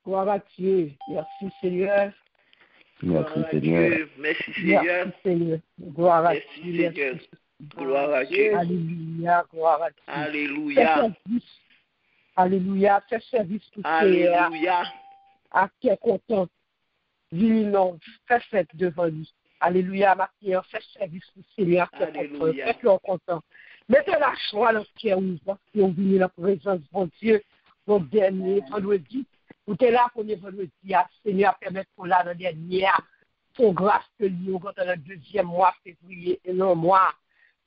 Gloire à Dieu. Merci Seigneur. Merci Seigneur. Merci Seigneur. Merci Seigneur. Gloire à Merci Dieu. Seigneur. Gloire à Dieu. Alléluia. Gloire à Dieu. Alléluia. Alléluia. Fais service pour Alléluia. à qui est content. Non, fais fête devant lui. Alléluia, ma prière, fais service pour Seigneur qui est content. Fais qui est content. Mettez la joie dans le cœur, parce qu'on vient dans la présence de mon Dieu, mon dernier vendredi. Vous êtes là pour le vendredi, Seigneur, permettre qu'on l'a dans le dernier, pour grâce que lui, quand on a le deuxième mois, février, et non mois.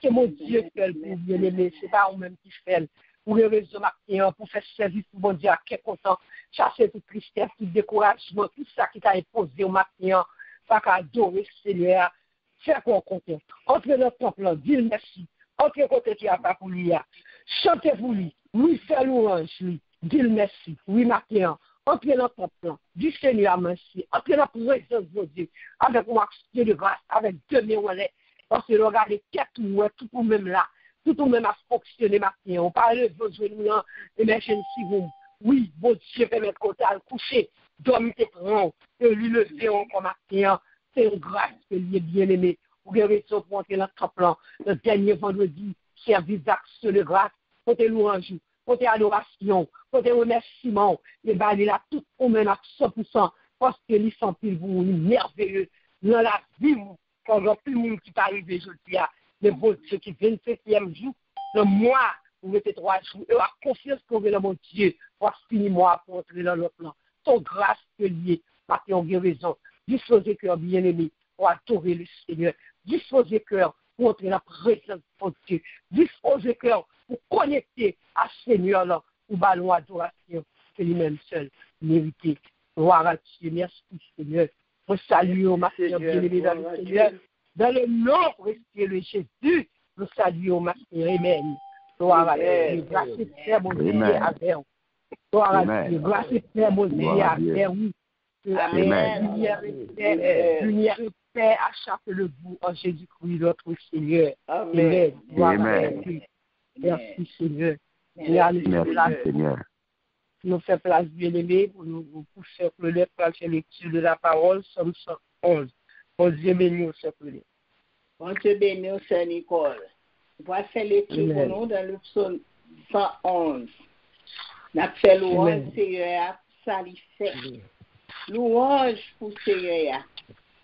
C'est mon Dieu qui fait pour bien aimer, c'est pas vous-même qui fait. Pour les raisons, ma prière, pour faire service pour mon Dieu, qui est content, chasser toute tristesse, tout découragement, tout ça qui t'a imposé au matin, pas qu'à adorer le Seigneur, faire qu'on content. Entrez dans ton plan, dis merci. Entrez côté qui a pas pour lui, chantez pour lui, lui fait louange, lui, dis merci, oui, matin. Entrez dans ton plan, dis Seigneur merci, entrez dans la présence de Dieu, avec un action de grâce, avec deux miroirs, parce que regardez, tout pour même là, tout pour même à fonctionner matin. On parle de besoin de nous dans l'emergency room. Oui, bon Dieu permet de côté à le coucher, dormir tes parents, et lui lever encore matin. C'est une grâce que lui est bien aimé. Vous avez raison pour entrer dans ton plan. Le dernier vendredi, service d'action de grâce, côté louange, côté adoration, côté remerciement, et bien il a tout pour même à 100%, parce que lui sont plus vous, merveilleux dans la vie, quand il n'y a plus de monde qui t'arrive aujourd'hui, le bon Dieu qui 27e jour, le mois, vous mettez 3 jours, et la confiance qu'on veut dans mon Dieu, pour finir moi, pour entrer dans le plan. Son grâce que lié, parce qu'on a raison. Disposez cœur bien aimé pour adorer le Seigneur. Disposez cœur pour entrer dans la présence de mon Dieu. Disposez cœur pour connecter à ce Seigneur-là, pour ballon adoration, que lui-même seul mérite. Gloire à Dieu. Merci Seigneur. Pour saluer au matin bien aimé dans le Seigneur. Dans le nom précieux de Jésus, nous saluons ma Seigneur. Amen. Gloire à Dieu. Grâce et paix, mon Dieu, avec vous. Gloire à Dieu. Grâce et paix, mon Dieu, avec vous. Lumière et paix à chaque le bout en Jésus-Christ, notre Seigneur. Amen. Gloire à Dieu. Merci, Seigneur. Merci, Seigneur. Nous fait place bien aimé pour nous pousser pour le lèvre pour la lecture de la parole, Somme 111. Bon Dieu béni, Sœur Claudette. Bon Dieu béni, Sœur Nicole. Voici lecture pour nous dans le psaume 111. Nous fait louange, Seigneur, salifé. Louange pour Seigneur.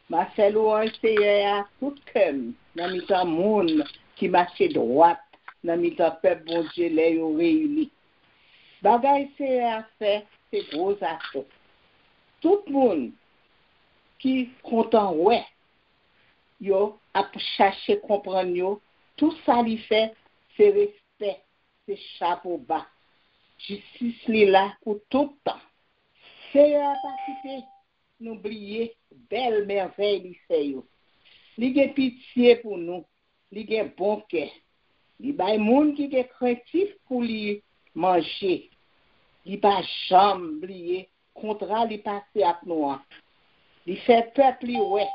M'a fait louange, Seigneur, tout comme dans le monde qui marche droite, dans le peuple, bon Dieu, les réunis. Bagay Seigneur fait, c'est gros affaires. Tout le monde qui content ouais yo a chercher comprendre yo tout ça lui fait c'est respect c'est chapeau bas justice li là pour tout le temps c'est pas quitter n'oublier belle merveille li fait yo li gen pitié pour nous li gen bon cœur li bay moun qui gen craintif pour li manger li pas jamais oublier contrat li passer avec nous. Il fait peuple li ouais,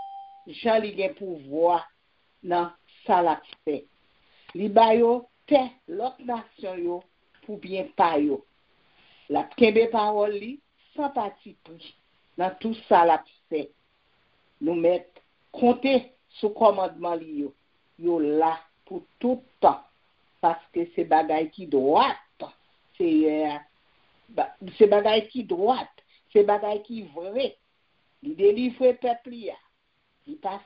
Jean li gen pouvoir dans ça la fait. Li ba yo te l'autre nation yo pour bien pa yo. La kembe parole li sans parti pris dans tout ça la fait. Nous mettre compter sous commandement li yo là pour tout temps parce que c'est bagay qui droite. C'est bagay qui droite, c'est bagay qui vrai. Il délivre peuple ya. Il passe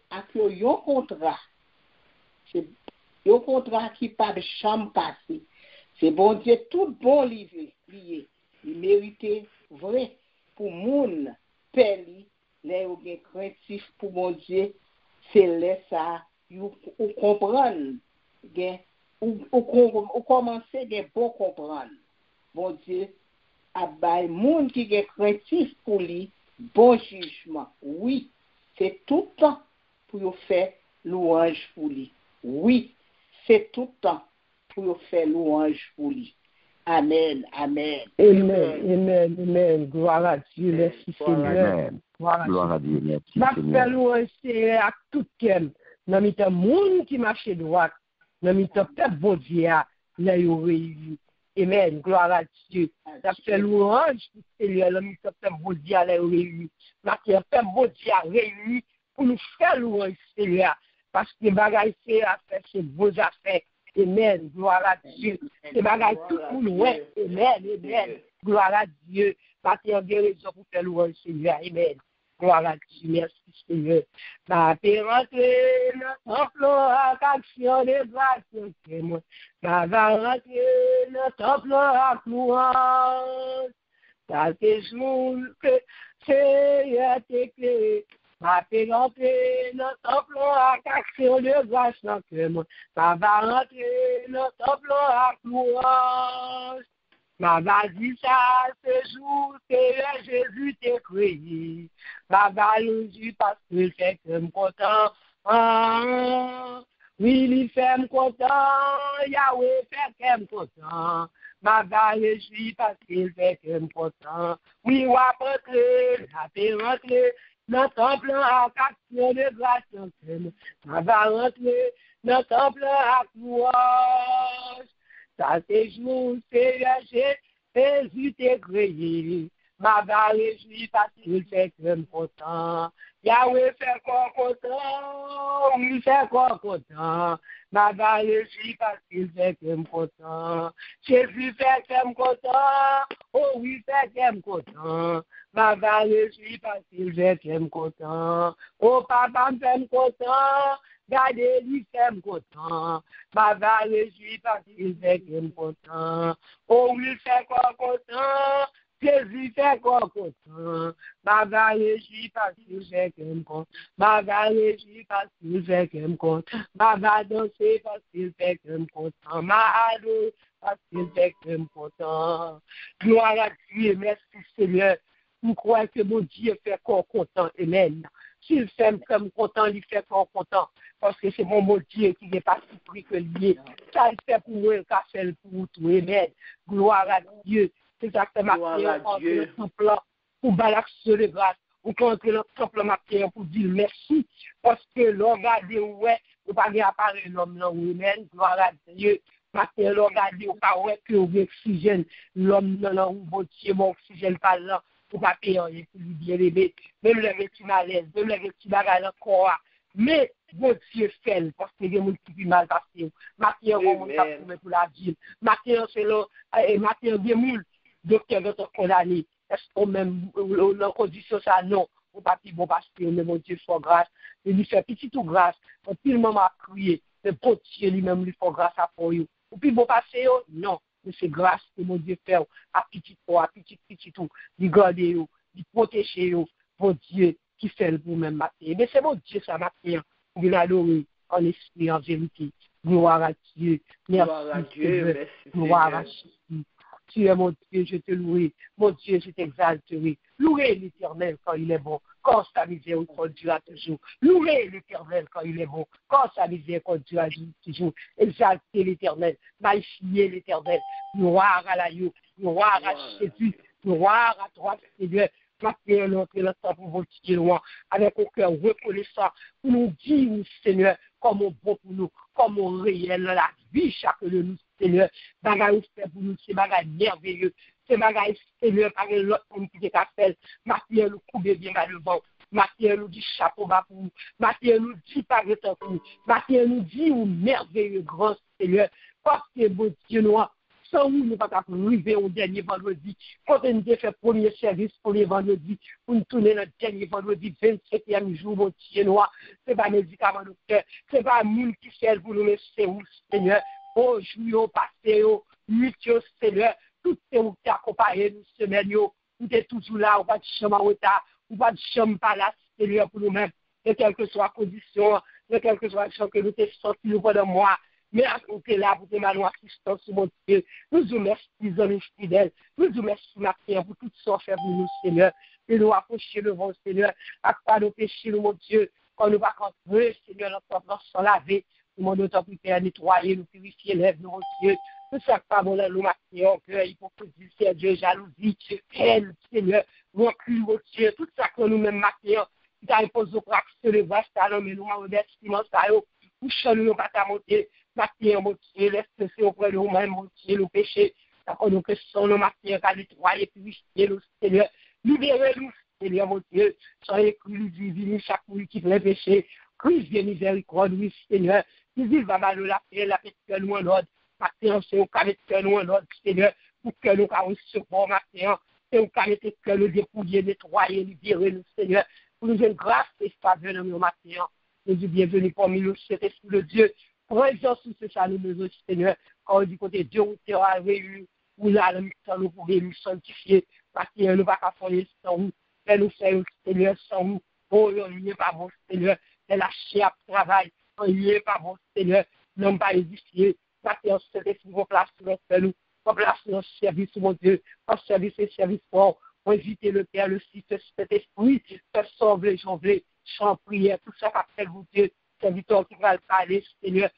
à un contrat. C'est un contrat qui pas de chambre passé. C'est bon Dieu tout bon lié. Il mérite vrai pour moun peli les ou gen craintif pour bon Dieu. C'est là ça ou comprendre gen ou commencer gen bon comprendre. Bon Dieu a bay moun qui gen craintif pour lui. Bon jugement, oui, c'est tout le temps pour faire louange pour lui. Oui, c'est tout le temps pour faire louange pour lui. Amen, amen. Amen. Gloire à Dieu, merci Seigneur. Gloire à Dieu, merci Seigneur. Ma louange, c'est à tout quel. Dans le monde qui marche droite, dans le peuple bon Dieu, là, il réunit. Amen. Gloire à Dieu. Ça fait louange pour Seigneur. L'homme qui fait beau Dieu à la réunie. Qui a fait beau Dieu à réunir pour nous faire louange, Seigneur. Parce que les bagailles, c'est affaires, c'est vos affaires. Amen. Gloire à Dieu. C'est bagailles tout pour nous. Amen. Amen. Gloire à Dieu. Qui a des raisons pour faire louange, Seigneur. Amen. Gloire à Dieu. Merci, Seigneur. Ma paix rentrer dans ton flot à action de grâce. Ma va rentrer dans ton flot à louange. Ça c'est jour que Seigneur t'éclaire. Ma paix rentrer dans ton flot à action de grâce. Ma va rentrer dans ton flot à louange. Ma va dire ça, ce jour, Seigneur Jésus t'est créé. Ma va le dire parce qu'il fait que me content. Oui, il fait me content. Yahweh fait que me content. Ma va le dire parce qu'il fait que me content. Oui, on va rentrer, la paix rentrer dans ton plan à action de grâce. Ma va rentrer dans ton plan à louange. Ça c'est jour, Seigneur Jésus t'est créé. Ma va réjouir parce qu'il fait que me content. Yahweh fait quoi content, oui fait quoi content. Ma va réjouir parce qu'il fait que me content. Jésus fait que me content, oh oui fait que me content. Ma va réjouir parce qu'il fait que me content. Oh papa me fait me content. Gardez lui fait me content. Ma va réjouir parce qu'il fait que me content. Oh oui fait quoi content. Jésus fait quoi content. Ma va réjouir parce qu'il fait que me content. Ma va réjouir parce qu'il fait que me content. Ma va danser parce qu'il fait que me content. Ma adorer parce qu'il fait que me content. Gloire à Dieu, merci Seigneur. Nous croyons que mon Dieu fait qu'on content. Amen. S'il fait comme content, il fait qu'on content. Parce que c'est mon Dieu qui n'est pas si pris que lui. Ça, il fait pour moi, il fait pour tout. Amen. Gloire à Dieu. C'est exactement le temple pour balaxer les grâces. Ou contre le temple matin pour dire merci. Parce que l'on regarde, ouais, ou pas apparaître l'homme là, amen. Gloire à Dieu. Matin, l'on regarde, ou pas ouais, que l'oxygène, l'homme là, ou bon Dieu, mon oxygène pas là. Pour pas payer rien pour lui bien aimer. Même le petit malaise, même le petit bagage encore. Mais bon Dieu fait, parce que les gens qui mal passé. Matin, on va pour la ville. Matin, c'est là, matin, des moules, docteur de condamné. Est-ce qu'on même, dans condition ça, non. On pas bon parce que mon Dieu soit grâce. Il lui fait petit tout grâce. Quand tout le monde a crié, le bon Dieu lui-même lui fait grâce à pour vous. Ou puis bon passer, non. Mais c'est grâce que mon Dieu fait à petit tout, de garder, de protéger, mon Dieu qui fait le vous-même matin. Mais c'est mon Dieu ça matin, pour l'adorer en esprit, en vérité. Gloire à Dieu. Merci, Dieu. Gloire à Jésus. Tu es mon Dieu, je te louerai. Mon Dieu, je t'exalterai. Louez l'Éternel quand il est bon, quand sa miséricorde durera toujours. Louez l'Éternel quand il est bon, quand sa miséricorde durera toujours. Exaltez l'Éternel, magnifiez l'Éternel. Gloire à l'agneau, gloire à Jésus, gloire à toi, Seigneur. Maintenant, l'entrée dans le pour votre loin, avec un cœur reconnaissant, pour nous dire, Seigneur, comme on bon pour nous, comme on réel dans la vie, chacun de nous, Seigneur. Bagaille fait pour nous, c'est bagaille merveilleux. C'est bagaille, Seigneur, par l'autre homme qui est fait. Maintenant, nous couvrir bien à le vent. Maintenant, nous dit chapeau bas pour nous. Maintenant, nous dit par le temps pour nous. Maintenant, nous dit, merveilleux, grand Seigneur. Parce que, bon Dieu noir, sans nous, nous ne pouvons pas arriver au dernier vendredi. Quand on a fait premier service, premier vendredi, pour nous tourner notre dernier vendredi, 27e jour, mon Dieu noir. Ce n'est pas médicament docteur. Ce n'est pas un monde qui sert pour nous, mais c'est où, Seigneur. Oh, jour, passé, nuit, Seigneur. Tout est où qui accompagne nous, semaine, nous sommes toujours là, on va de chambre en retard, on va de chambre par là, Seigneur, pour nous-mêmes. Et quelle que soit la condition, et quelle que soit la chose que nous t'es sorti pendant moi. Mais à côté là, pour tes malons assistance, mon Dieu, nous vous remercions, amis fidèles, nous vous remercions, Martin, pour tout ce qu'on fait pour nous, Seigneur, et nous approcher devant, Seigneur, à pas nos péchés, mon Dieu, quand nous va rentrer, Seigneur, notre corps sans laver, nous demandons ton prière à nettoyer, nous purifier les lèvres, mon Dieu, tout ça, pas bon, nous Martin, cœur, hypocrisie, Dieu, jalousie, haine, Seigneur, recul, mon Dieu, tout ça que nous-mêmes, Martin, qui t'a imposé au pratique, le vache, mais nous, remercions, ça, nous, nous, pas ta montée, Martin, mon Dieu, laisse-le auprès de nous-mêmes, mon Dieu, le péché, Accorde que son nom matin, qu'à nettoyer, purifier nous, Seigneur. Libérez-nous, Seigneur, mon Dieu. Soyez Christ divin, chaque fois qui fait le péché. Christ de miséricorde, oui, Seigneur. Qui dit, va mal la paix, la paix que nous en ordre. Matin, c'est au cas que nous en ordre, Seigneur, pour que nous avons recevoir matin. C'est au cas que nous dépouiller, nettoyer, libérer nous, Seigneur. Pour nous une grâce et faveur dans nos matin. Nous disons bienvenue parmi nous, cet esprit de Dieu. Présence sur ce salut, nous, Seigneur. Quand on dit côté Dieu, on t'aura réuni, ou là, nous pourrions nous sanctifier. Parce que nous ne pouvons pas faire sans nous. Mais nous faisons, Seigneur, sans nous. Oh, il n'est pas bon, Seigneur. C'est la chair à travail. Il n'est pas bon, Seigneur. Nous n'avons pas édifié. Parce que cet esprit va placer notre nous. Va placer notre service, mon Dieu. Notre service et service fort. Pour éviter le Père, le Fils, cet esprit. Faire sauver, jongler, chant, prière, tout ça, après vous, Dieu. Serviteur qui va le parler, Seigneur.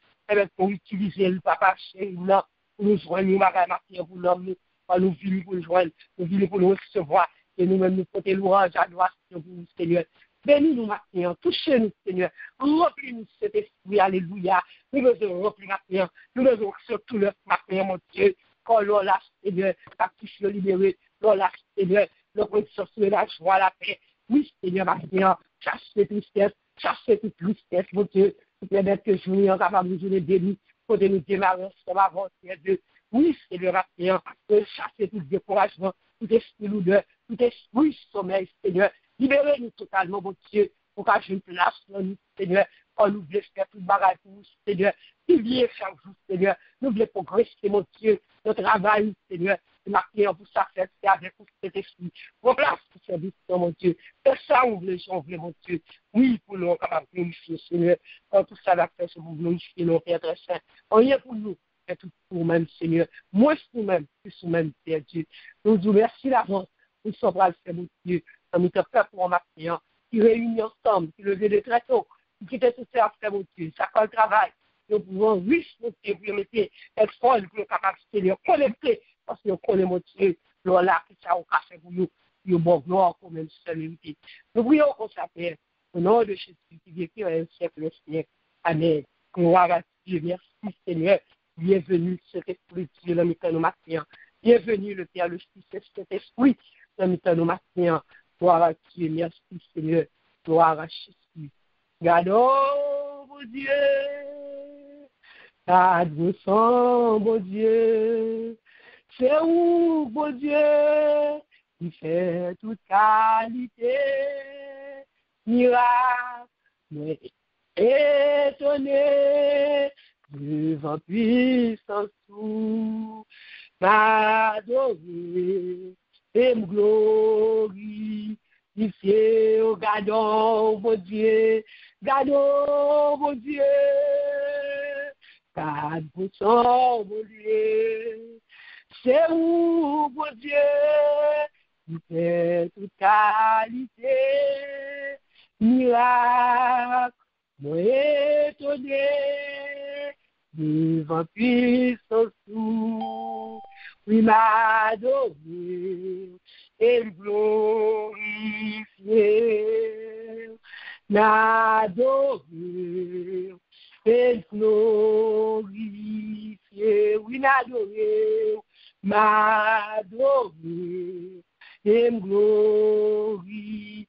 Pour utiliser le papa chéri, là. Pour nous joindre, nous, matin, pour l'homme, nous venir pour nous joindre, nous venir pour nous recevoir, et nous-mêmes nous porter louange, adoration pour nous, Seigneur. Bénis-nous maintenant, touchez-nous, Seigneur. Remplis-nous cet esprit, alléluia. Nous devons remplir maintenant, nous devons surtout le matin, mon Dieu. Quand l'on lâche, Seigneur, la touche le libérer, l'on lâche, Seigneur, le production sur la joie, la paix. Oui, Seigneur, maintenant, chassez tristesse, chassez toute tristesse, mon Dieu. Pour permettre que je nous sois capable de nous bénir, pour nous démarrer, comme avant, Dieu. Oui, Seigneur, maintenant, de chasser tout découragement, tout esprit lourdeur, tout esprit sommeil, Seigneur. Libérez-nous totalement, mon Dieu, pour que je une place dans nous, Seigneur. Quand nous voulons faire tout le bagage pour nous, Seigneur. Priez chaque jour, Seigneur. Nous voulons progresser, mon Dieu, notre travail, Seigneur. Marquer pour ça, faire avec cet esprit. Remplace tout service, mon Dieu. Fais ça, on veut, mon Dieu. Oui, pour nous, capable de glorifier, Seigneur. Quand tout ça va faire, c'est pour glorifier nos Père très saint. Rien pour nous. Et tout pour nous-mêmes, Seigneur. Moi, c'est nous-mêmes, plus nous-mêmes, Père Dieu. Nous vous remercions d'avance. Nous sommes à le faire, mon Dieu. Nous te faisons pour un matin, qui réunit ensemble, qui levait de très tôt, qui était tout ça à faire, mon Dieu. Ça fait le travail. Nous pouvons, oui, mon Dieu, vous mettre être fort, pour nous capables de connecter, parce que nous connaissons, mon Dieu, là, que ça a fait pour nous, nous bon gloire, comme une seule unité. Nous prions qu'on s'appelle, au nom de Jésus, qui vécut un siècle, siècle. Amen. Gloire à Dieu. Merci, Seigneur. Bienvenue, cet esprit de Dieu, dans nos matins. Bienvenue, le Père, le Fils, cet esprit, dans nos matins. Gloire à Dieu. Merci, Seigneur. Gloire à Jésus. Gardons, mon Dieu. Garde-vous son, mon Dieu. C'est où, mon Dieu, qui fait toute qualité. Miracle, étonné. Devant puissance tout, m'adorer et me glorifier. Oh, gardons, mon Dieu, gardons, mon Dieu, garde pour son, mon Dieu. C'est où, mon Dieu, qui fait toute qualité, miracle, moi étonné. Devant puissance tout, oui, m'adorer et me glorifier, m'adorer et me glorifier, oui, m'adorer, m'adorer et me glorifier,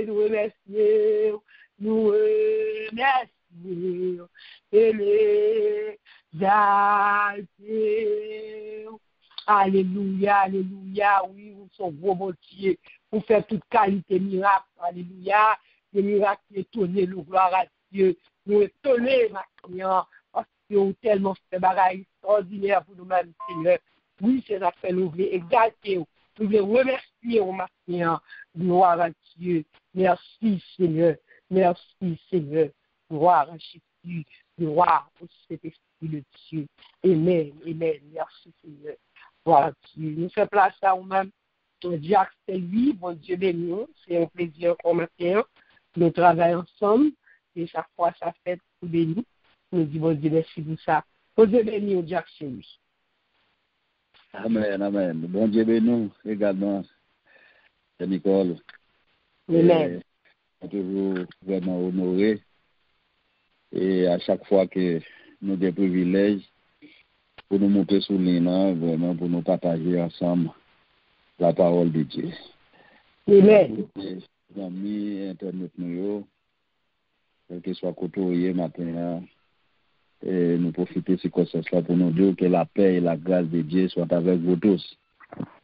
nous remercier, nous remercier. Et les exalter. Alléluia, alléluia. Oui, vous sommes gros, mon Dieu. Vous faites toute qualité miracle. Alléluia. Les miracles étonnés, nous gloire à Dieu. Nous étonnés maintenant. Parce que vous tellement fait bagaille extraordinaire pour nous-mêmes, Seigneur. Oui, c'est ça fait nous voulons exalter. Nous voulons remercier au matin. Gloire à Dieu. Merci, Seigneur. Merci, Seigneur. Gloire à Jésus, gloire au Saint-Esprit de Dieu. Amen, amen. Merci Seigneur. Gloire à Dieu. Nous faisons place à nous-mêmes. Dieu c'est lui, bon Dieu béni. C'est un plaisir qu'on matin. Nous travaillons ensemble et chaque fois ça fait tout béni. Nous disons bon Dieu merci pour ça. Bon Dieu béni, Dieu c'est lui. Amen, amen. Bon Dieu béni également. C'est Nicole. Amen. Toujours vraiment honoré. Et à chaque fois que nous avons des privilèges pour nous monter sur l'île, vraiment pour nous partager ensemble la parole de Dieu. Amen. Les amis Internet, nous, quel que soit côté matin, et nous profiter de ces circonstances-là pour nous dire que la paix et la grâce de Dieu soient avec vous tous.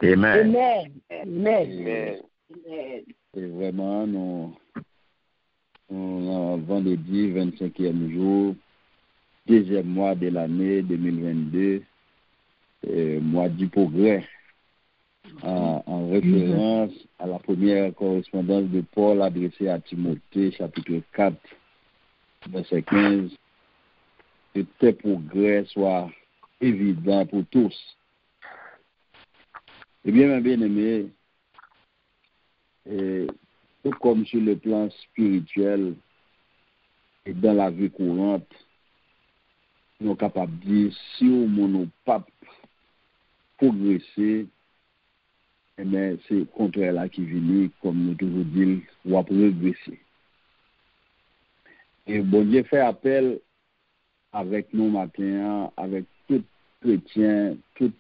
Amen. Amen. Amen. Amen. Et vraiment, nous vendredi 25e jour, deuxième mois de l'année 2022, mois du progrès, en référence à la première correspondance de Paul adressée à Timothée, chapitre 4, verset 15, que tes progrès soient évidents pour tous. Eh bien, mes bien-aimés, tout comme sur le plan spirituel et dans la vie courante, nous sommes capables de dire si on n'a pas progressé, eh bien, c'est le contraire là qui vient, comme nous toujours dit, on va progresser. Et bon Dieu fait appel avec nous matin, avec tout chrétien, tout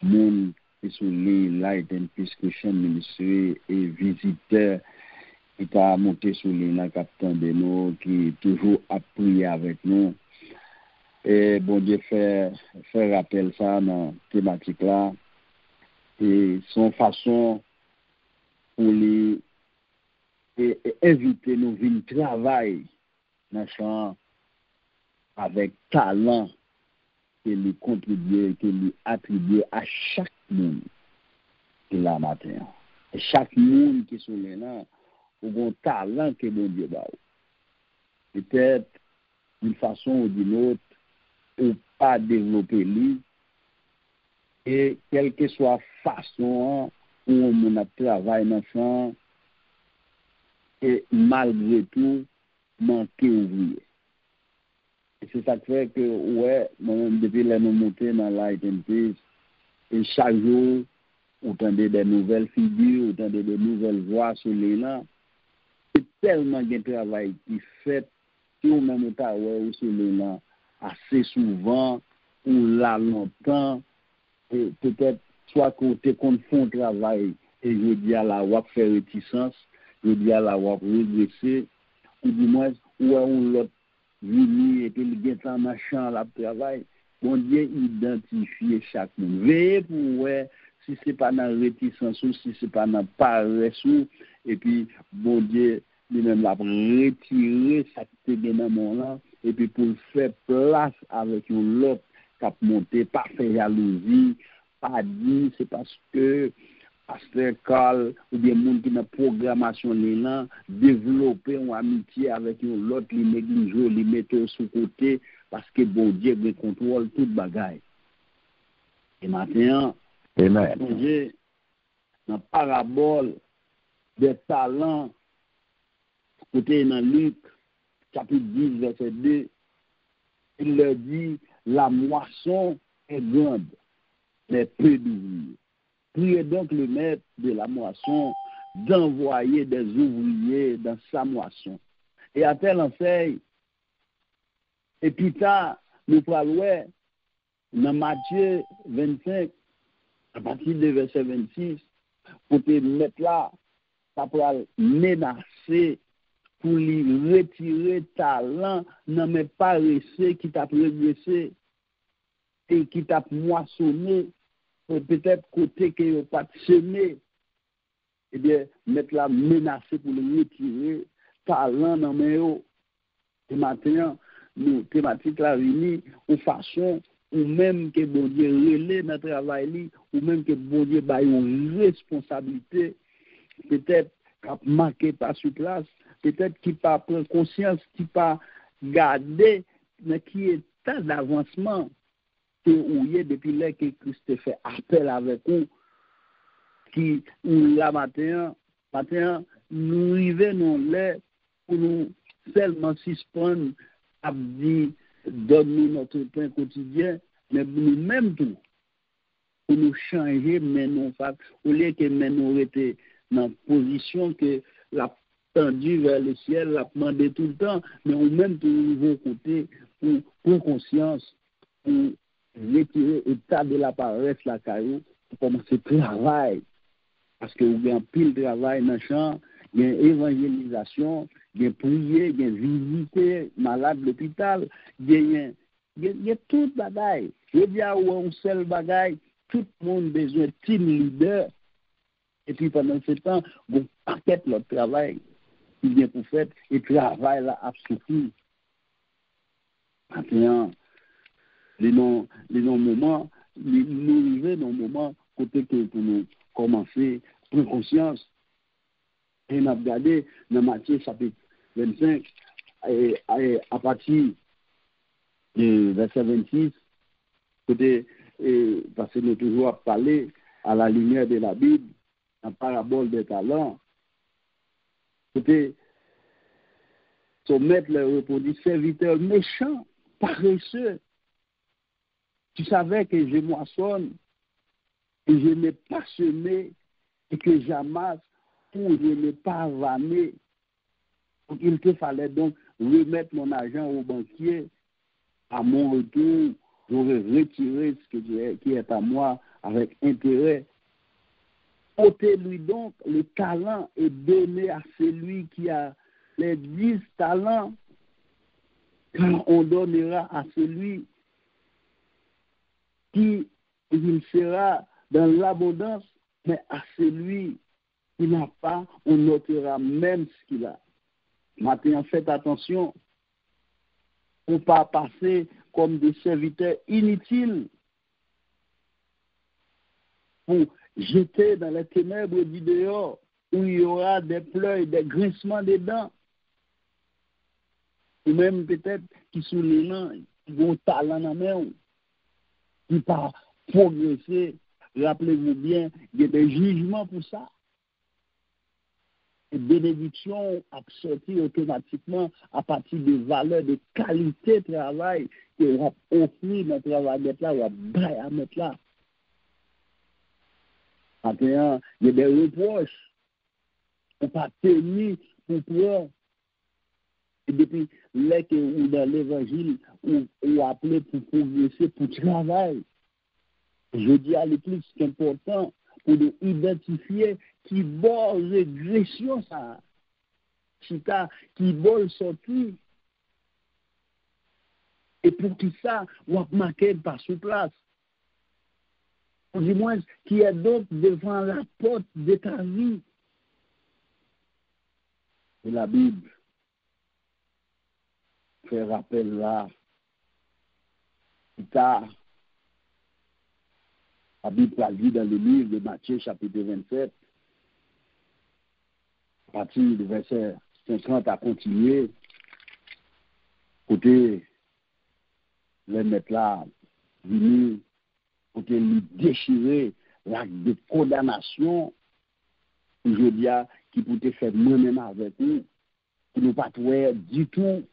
le monde qui sont les Light and Peace Christian Ministry et visiteurs qui t'a monté sur l'île, capitaine de nous, qui toujours a prié avec nous. Et bon Dieu fait rappel ça dans la thématique là. Et son façon pour les inviter nous venir travailler dans le champ avec talent que lui contribuer, que lui attribuer à chaque monde qui l'a matin. Et chaque monde qui sont là, au talent que bon Dieu a. Peut-être d'une façon ou d'une autre, ou pas développer lui, et quelle que soit façon où on a travaillé dans ça, et malgré tout, manquer ouvrier. Et c'est ça qui fait que, ouais, moi-même, depuis la nous montée dans Light and Peace, et chaque jour, vous entendez des nouvelles figures, vous entendez des nouvelles voix sur les là. C'est tellement de travail qui fait, si on même ou sur les là, assez souvent, ou là longtemps, et peut-être soit côté qu'on fait un travail, et je dis à la WAP faire réticence, je dis à la WAP régresser, ou du moins, ou on l'autre venir et puis il y a un machin là travail. Bon Dieu identifier chaque monde. Veillez pour ouais, si c'est pas dans réticence ou si c'est pas dans paresse ou et puis bon Dieu lui-même l'a retiré ça qui était dans mon là et puis pour faire place avec une autre qui a monté, pas faire jalousie, pas dire c'est parce que Pasteur Carl ou bien monde qui dans programmation là développer une amitié avec l'autre li négliger li mettre sous côté parce que bon Dieu contrôle toute bagaille. Et maintenant Amen. Dans parabole des talents côté dans Luc chapitre 10 verset 2 il leur dit la moisson est grande mais peu d'ouvriers. Priez donc le maître de la moisson d'envoyer des ouvriers dans sa moisson. Et à tel enseigne, et puis tard, nous parlons dans Matthieu 25, à partir du verset 26, pour te mettre là, ça pourra menacer pour lui retirer talent, non mais pas rester qui t'a progressé et qui t'a moissonné. Peut-être côté que vous pas semé, eh bien, mettre la menacée pour le retirer, talent dans mes eaux. Et maintenant, nous, thématique la réunie, ou façon, ou même que bon Dieu relève notre travail, ou même que bon Dieu a une responsabilité, peut-être qu'il marqué pas sur place, peut-être qu'il pas prendre conscience, qu'il pas garder, mais qui est état d'avancement. Ou depuis là que Christ fait appel avec nous, qui ou la matin, nous arrivons là pour nous seulement suspendre à dire donne-nous notre pain quotidien, mais nous-mêmes tout, pour nous changer, mais non pas, au lieu que nous étions dans la position que la tendu vers le ciel, la demandé tout le temps, mais nous-mêmes tout nouveau côté, pour conscience, pour retirer l'état de la paresse la caillou pour commencer à travailler. Parce que vous avez un pile de travail dans le champ, il y a une évangélisation, il y a prier, il y a visiter malade de l'hôpital, il y a tout le bagaille. Je dis à un seul bagaille, tout le monde a besoin de team leader. Et puis pendant ce temps, vous paquet le travail qui vient pour faire, et le travail là a suffi. Maintenant, nous arrivons dans un moment côté que pour nous commencer à prendre conscience. Et on a regardé dans Matthieu chapitre 25, et à partir du verset 26, côté, parce que nous toujours parlé à la lumière de la Bible, en parabole des talents, côté, son maître leur répondit, serviteur méchant, paresseux, tu savais que je moissonne et je n'ai pas semé et que j'amasse pour je n'ai pas vanné. Donc il te fallait donc remettre mon argent au banquier. À mon retour, j'aurais retiré ce qui est à moi avec intérêt. Ôtez-lui donc le talent et donnez à celui qui a les 10 talents, car on donnera à celui qui il sera dans l'abondance, mais à celui qui n'a pas, on notera même ce qu'il a. Maintenant, faites attention pour ne pas passer comme des serviteurs inutiles, pour jeter dans les ténèbres du dehors, où il y aura des pleurs et des grincements des dents, ou même peut-être qui sont les mains, qui vont talent dans la main, qui pas progresser. Rappelez-vous bien, il y a des jugements pour ça. Les bénédictions a sorti automatiquement à partir des valeurs de qualité de travail que on offre dans le travail d'être là, on va à mettre là. Maintenant, il y a des reproches. On pas tenu pour prendre. Et depuis ou dans l'évangile, on appelé pour progresser, pour travailler. Je dis à l'Église, c'est important pour nous identifier qui bord régression ça, qui bord sorti. Et pour tout ça, on va marquer par sur place. Ou du moins, qui est donc devant la porte de ta vie. Et la Bible fait rappel là, plus tard. La Bible a dit dans le livre de Matthieu, chapitre 27, à partir du verset 50 à continuer, côté les mettre là, venir, côté lui déchirer l'acte de condamnation, je dis qui peut faire moi-même avec nous, pour ne pas trouver du tout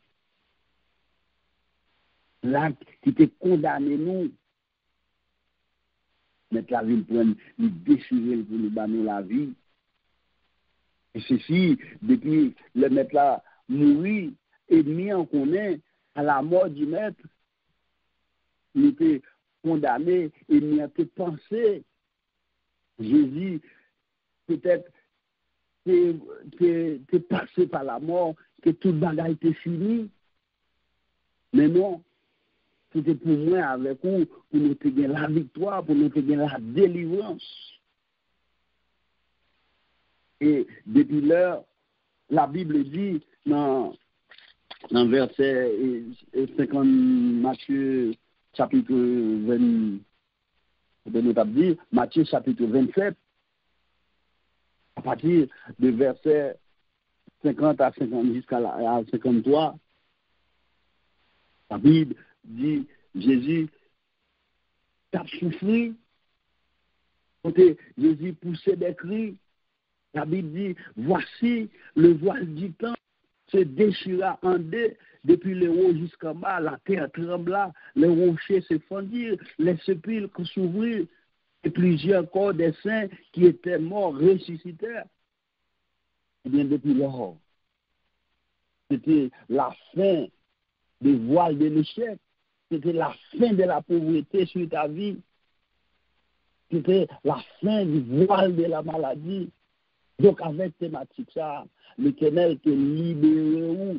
l'acte qui te condamné nous. Mettre la vie pour nous déchirer, pour nous donner la vie. Et ceci, depuis le maître là mourir et mis en connaît à la mort du maître, il était condamné et il a été pensé. Jésus, peut-être, t'es passé par la mort, que tout bagage était fini. Mais non. C'était pour moi avec vous, pour nous gagner la victoire, pour nous gagner la délivrance. Et depuis l'heure, la Bible dit dans verset 50, Matthieu chapitre 20, Matthieu chapitre 27, à partir de verset 50 à 50 jusqu'à 53, la Bible dit Jésus a souffert. Côté Jésus poussait des cris. La Bible dit voici le voile du temps se déchira en deux depuis le haut jusqu'en bas, la terre trembla, les rochers se fondirent, les sépulcres s'ouvrirent et plusieurs corps des saints qui étaient morts ressuscitèrent. Et bien depuis lors, c'était la fin des voiles de l'échec. c'était la fin de la pauvreté sur ta vie. C'était la fin du voile de la maladie. Donc, avec thématique ça, l'Éternel te libère.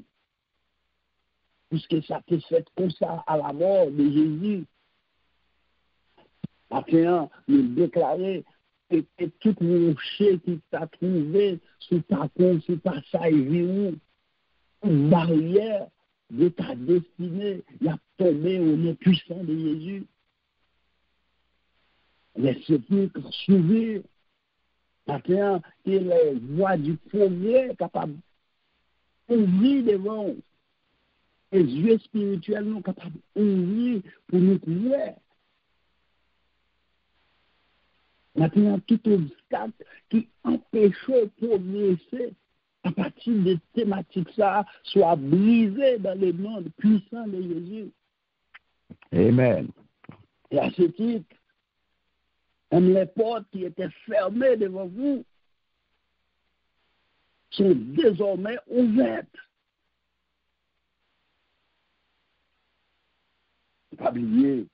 Puisque ça t'est fait comme ça à la mort de Jésus. Maintenant, nous déclarer que tout rocher qui t'a trouvé sous ta compte, sous ta saille, une barrière de ta destinée, il a tombé au nom puissant de Jésus. Les sépulcres s'ouvrir. Maintenant, que les voies du progrès capables d'ouvrir devant nous. Les yeux spirituels nous capables d'ouvrir pour nous voir. Maintenant, tout obstacle qui empêche de progresser à partir de thématiques ça soit brisé dans le monde puissant de Jésus. Amen. Et à ce titre, même les portes qui étaient fermées devant vous sont désormais ouvertes. Pas oublier,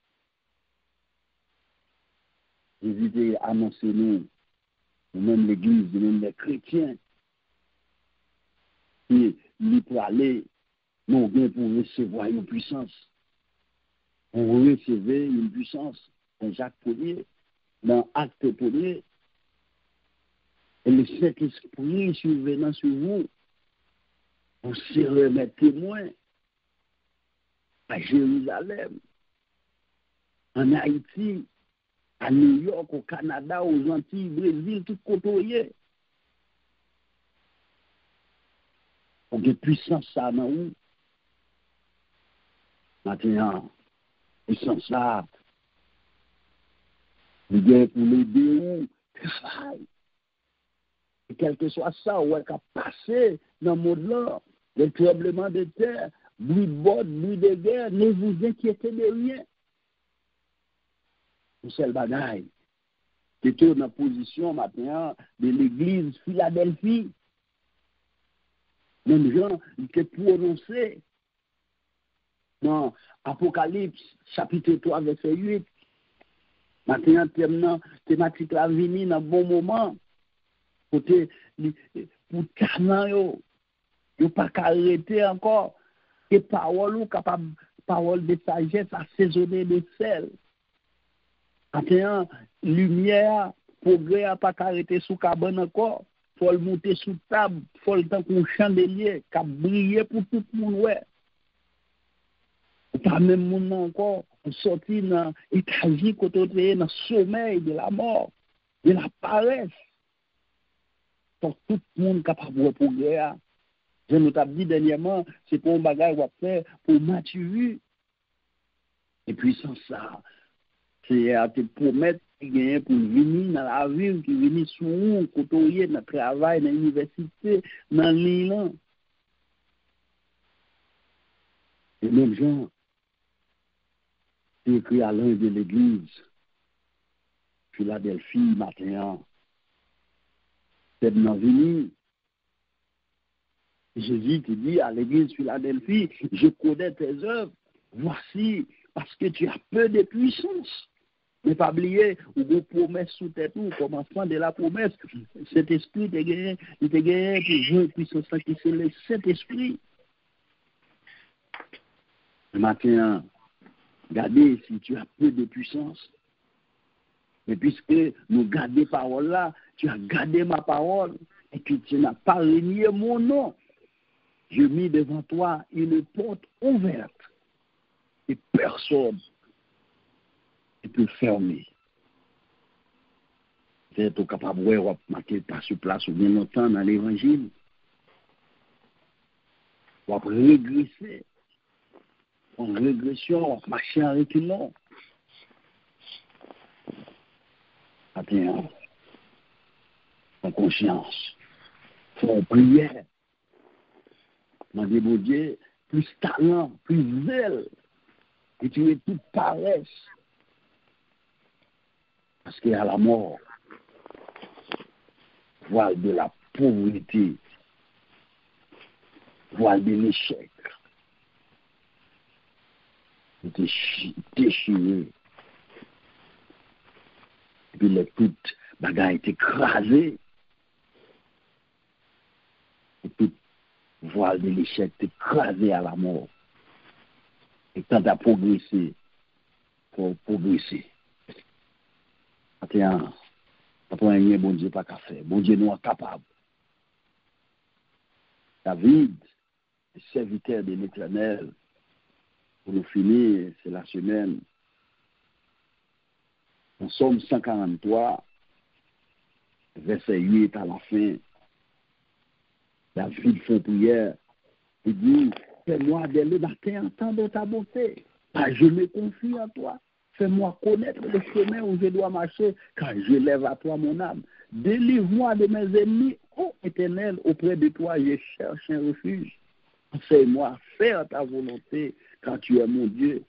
Jésus a annoncé nous, ou même l'Église, même les chrétiens, qui lui pour aller, nous bien pour recevoir une puissance. On recevait une puissance dans Jacques 1er, dans Acte 1er, et le Saint-Esprit survenant sur vous, vous serez mes témoins à Jérusalem, en Haïti, à New York, au Canada, aux Antilles, au Brésil, tout côté. On a puissance ça dans où? Maintenant, puissance ça, il y a pour l'aider où? Travail. Et quel que soit ça, on va passer dans le monde-là, les tremblements de terre, bruit de bord, bruit de guerre, ne vous inquiétez de rien. Une seule bagaille. Tu es dans la position maintenant de l'église Philadelphie. Même gens, ils étaient prononcés dans Apocalypse, chapitre 3, verset 8. Maintenant, thématique la venue dans un bon moment. Pour Canaan, il n'y a pas qu'à arrêter encore. Et parole de sagesse assaisonnée de sel. Maintenant, lumière, progrès n'a pas qu'à arrêter sous cabane encore. Il faut le monter sous table, il faut le temps qu'on chandelier, qui a brillé pour tout le monde. Ouais. Pas même monde encore, on sortit dans l'étage, côté dans le sommeil de la mort, de la paresse. Pour tout le monde capable de progrès. Je nous t'ai dit dernièrement, c'est pour un bagage qu'on va faire pour maturer. Et puis sans ça, c'est à te promettre qui gagne pour venir dans la ville, qui venir sur nous, côtoyer dans le travail, dans l'université, dans l'île. Et même gens, c'est écrit à l'un de l'église, Philadelphie, matin, c'est dans venir. Jésus te dit à l'église Philadelphie, je connais tes œuvres, voici, parce que tu as peu de puissance. Ne pas oublier, ou vos promesses sous tête, ou commencement de la promesse, cet esprit te gagné, il te gagné pour jouer puissance qui c'est le Saint-Esprit. Le matin, regardez si tu as peu de puissance. Mais puisque nous gardons parole là, tu as gardé ma parole, et que tu n'as pas renié mon nom. Je mis devant toi une porte ouverte et personne ne peut fermer. C'est être capable de marquer pas sur place ou bien longtemps dans l'évangile. On va régresser. En régression, on va marcher en reculant. Attends, en conscience, en prière. Demandez mon Dieu, plus talent, plus zèle, et tu es toute paresse. Parce qu'il y a la mort, voile de la pauvreté, voile de l'échec. était déchiré. Et puis les toutes bagailles étaient écrasées. Et puis voile de l'échec était écrasé à la mort. Et quand tu as progressé, pour progresser. Attends, après rien, bon Dieu pas qu'à faire. Bon Dieu nous est capable. David, le serviteur de l'Éternel, pour nous finir, c'est la semaine. En Somme 143, verset 8 à la fin, David fait prière. Il dit, fais-moi dès le matin entendre ta bonté, car je me confie en toi. Fais-moi connaître le chemin où je dois marcher, car je lève à toi mon âme. Délivre-moi de mes ennemis, ô Éternel, auprès de toi, je cherche un refuge. Enseigne-moi à faire ta volonté, car tu es mon Dieu.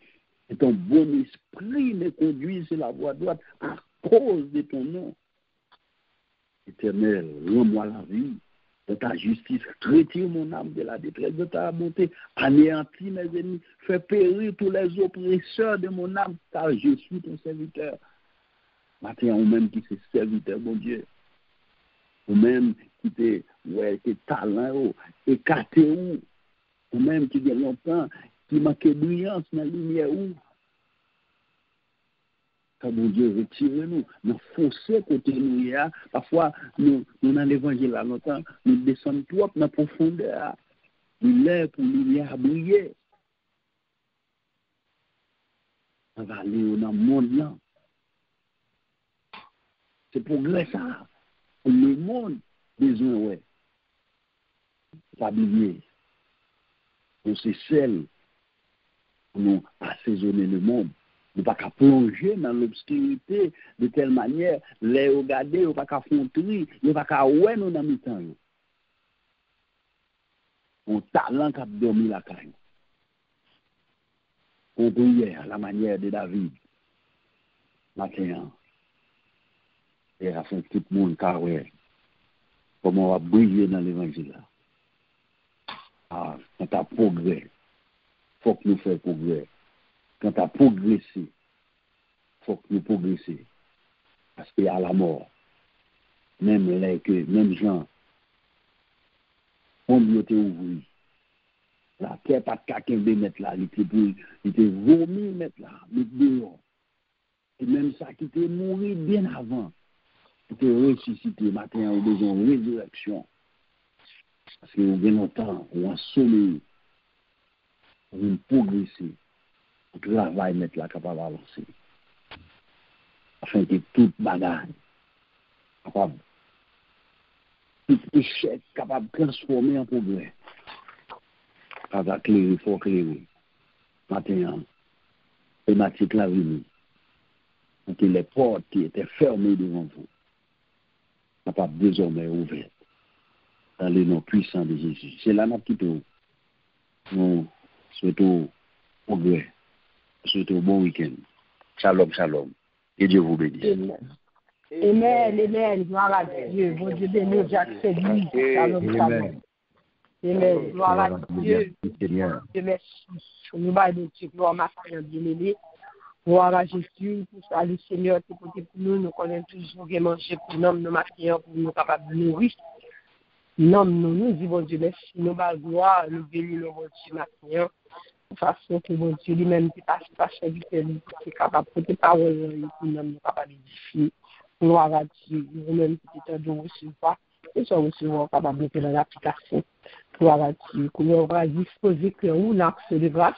Et ton bon esprit me conduit sur la voie droite à cause de ton nom. Éternel, rends-moi la vie de ta justice. Retire mon âme de la détresse de ta bonté. Anéantis mes ennemis. Fais périr tous les oppresseurs de mon âme, car je suis ton serviteur. Matin, ou même qui c'est serviteur, mon Dieu. Ou même qui t'es talent, écarté, ou même qui a longtemps, qui manque de brillance dans la lumière, ou. Car mon Dieu, retirez-nous. Nous forcez côté nous. Parfois, nous dans l'évangile là, longtemps, nous descendons trop dans la profondeur. Nous l'air pour lumière briller. On va aller dans le monde là. C'est progrès ça. Le monde, besoin, ouais. Pas oublier. On c'est celle pour nous assaisonner le monde. Nous ne pouvons pas plonger dans l'obscurité de telle manière, les regarder, nous ne pouvons pas fronter, nous ne pouvons pas ouais nous dans le temps. On talent qui a dormi la caille. On prière à la manière de David. Maintenant, et à faire tout le monde carré. Comment on va briller dans l'évangile. Ah, quand tu as progrès, il faut que nous fassions progrès. Quand tu as progressé, il faut que nous progressions. Parce qu'il y a la mort. Même gens, on lui était ouvert. La terre pas de quelqu'un de mettre là. Il était vomi mettre là, mettre dehors. Et même ça qui était mort bien avant. Il était ressuscité matin ou besoin de résurrection. Parce que bien longtemps, on a sommeil. On a progressé. Le travail mettre là capable d'avancer. Afin que toute bagarre capable, tout échec capable de transformer en progrès. Quand il clairer, il faut clairer. Maintenant, thématique la venue. Donc les portes qui étaient fermées devant vous, capables désormais ouvertes. Dans le nom puissant de Jésus. C'est là notre petit nous souhaitons progrès. Souhaitons bon week-end. Shalom, shalom. Et Dieu vous bénisse. Amen, amen. Gloire à Dieu. Bon Dieu béni, Jacques Céline. Shalom, shalom. Amen. Gloire à Dieu. Dieu merci. Nous baillons Dieu, gloire à Dieu bien-aimé. Gloire à Jésus. Pour ça, le Seigneur, c'est pour nous. Nous connaissons toujours bien manger pour nous, nous maquiller pour nous capables de nourrir. Non, nous disons Dieu merci. Nous baillons gloire, nous bénissons bon Dieu maquiller. De façon que bon Dieu lui-même qui passe par serviteur, qui est capable de porter parole, pour nous capables d'édifier. Gloire à Dieu. Nous-mêmes qui sommes de recevoir. Et sommes aussi capables de mettre dans l'application. Gloire à Dieu. Comment on va disposer que nous, l'acte de grâce,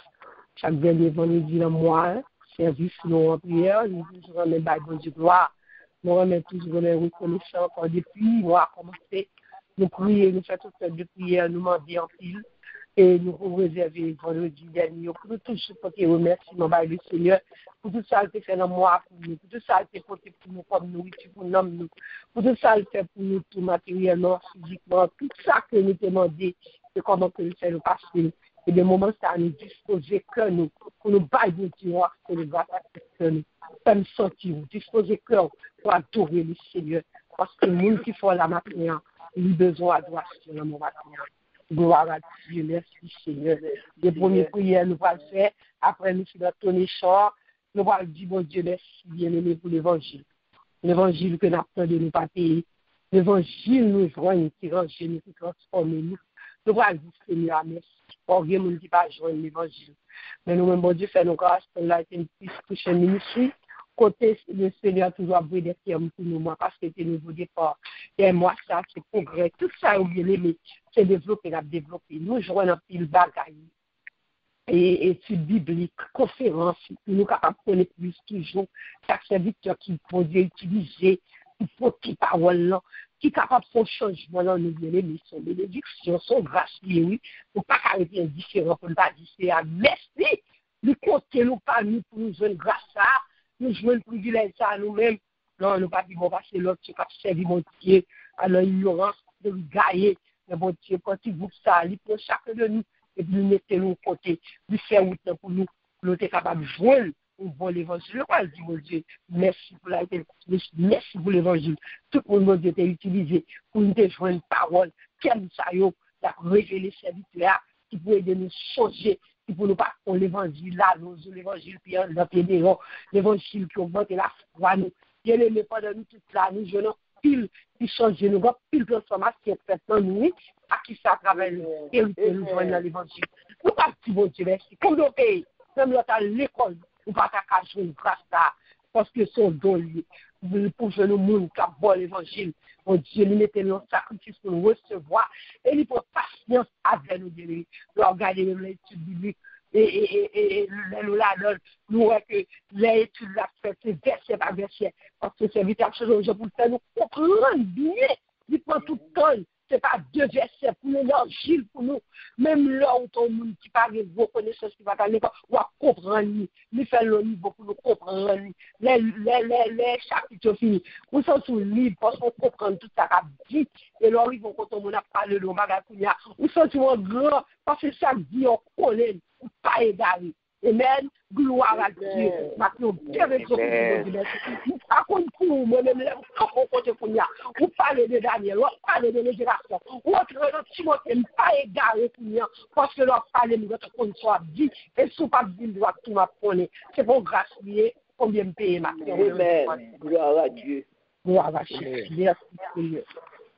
chaque dernier vendredi dans le mois, service nous en prière, nous remettons bon Dieu gloire. Nous remettons toujours les reconnaissants encore depuis, nous avons commencé, nous prier, nous faisons toutes sortes de prières, nous demander en pile. Et nous réserver vendredi dernier pour tout ce qui remerciement par le Seigneur, pour tout ça qui fait dans moi pour nous, pour tout ça qui est porté pour nous comme nourriture pour nous, pour tout ça qui fait pour nous tout matériellement, physiquement, tout ça que nous demandons, c'est comment que le Seigneur passe. Et des moments ça nous disposer que nous, pour nous bailler Dieu, que le va que nous, pour nous sortir, disposer cœur pour adorer le Seigneur, parce que nous qui font la matière, nous besoin d'adoration dans mon matière. Gloire à Dieu, merci Seigneur. Les premières prières, nous allons faire. Après, nous allons tourner chant. Nous allons dire, bon Dieu, merci bien-aimé pour l'évangile. L'évangile que nous avons de nous pas payer. L'évangile nous joigne, qui range, nous qui transforme nous. Nous allons dire, Seigneur, merci. Pour rien, nous ne pas joindre l'évangile. Mais nous-mêmes, bon Dieu, fait nos grâces pour la prochaine ministère. Côté le Seigneur toujours aboué des termes pour nous, parce que c'est nouveau départ. Et moi, ça, c'est progrès. Tout ça, on bien aimé, c'est développer, Nous jouons un pile bagaille. Et études bibliques, conférences, nous capables de connaître plus toujours chaque serviteur qui peut utiliser, qui parole, qui est capable de faire changement dans nos bien-aimés, son bénédiction, son grâce, oui, pour ne pas arrêter indifférent, pour ne pas dire c'est à merci, nous comptez nous pas nous pour nous jouer grâce à nous jouons le privilège à nous-mêmes. Non, nous pas dire, bon, parce que l'autre, qui a servi mon Dieu à l'ignorance de gagner. Mais bon Dieu, quand il vous ça, il prend chacun de nous et puis nous mettez nous côté, nous faire route pour nous être capables de jouer un bon l'évangile. Je dis, mon Dieu, merci pour la merci pour l'évangile. Tout le monde a été utilisé pour nous jouer une parole. Quel ça y est, la révéler serviteur qui peut aider nous changer. Qui pour nous pas pour l'évangile là, nous l'évangile puis dans pied dehors, l'évangile qui augmente la foi nous. Bien aimé pendant nous toute la nous jeune pile qui change nous pile transformation faite dans nous à qui ça travaille et nous joindre dans l'évangile. Nous pas petit bon Dieu merci. Comme nos pays, même là à l'école, nous pas qu'à jouer grâce là parce que son don pour jeune monde qui a bon l'évangile. Mon Dieu, nous mettons nos sacrifices pour nous recevoir et il faut patience avec nous. Nous regardons l'étude biblique et nous la donne. Nous voyons que l'étude l'a fait, c'est verset par verset. Parce que c'est vite à chose pour faire nous comprendre bien. Il prend tout le temps. Ce n'est pas deux versets pour nous, l'évangile pour nous. Même là où ton monde qui parle de vos connaissances qui va parler, on va comprendre. Nous faisons le niveau pour nous comprendre. Les chapitres finis. Nous sommes sous le livre parce qu'on comprend tout ça vite. Et là, ils vont quand on a parlé de Magacounia. Nous sommes grand parce que chaque vie, on connaît, on pas égaré. Amen. Gloire à Dieu. Maintenant, bien raison à cause de vous, moi-même, on compte pour nous. Vous parlez de Daniel, vous parlez de l'égération. Vous entrez dans Timothée, pas égaré pour nous, parce que leur parler de votre condition à vie, et si vous pas de vie, doit tout m'apprendre. C'est pour grâce liée, combien me payer maintenant. Amen. Gloire à Dieu. Gloire à Dieu. Merci, Seigneur.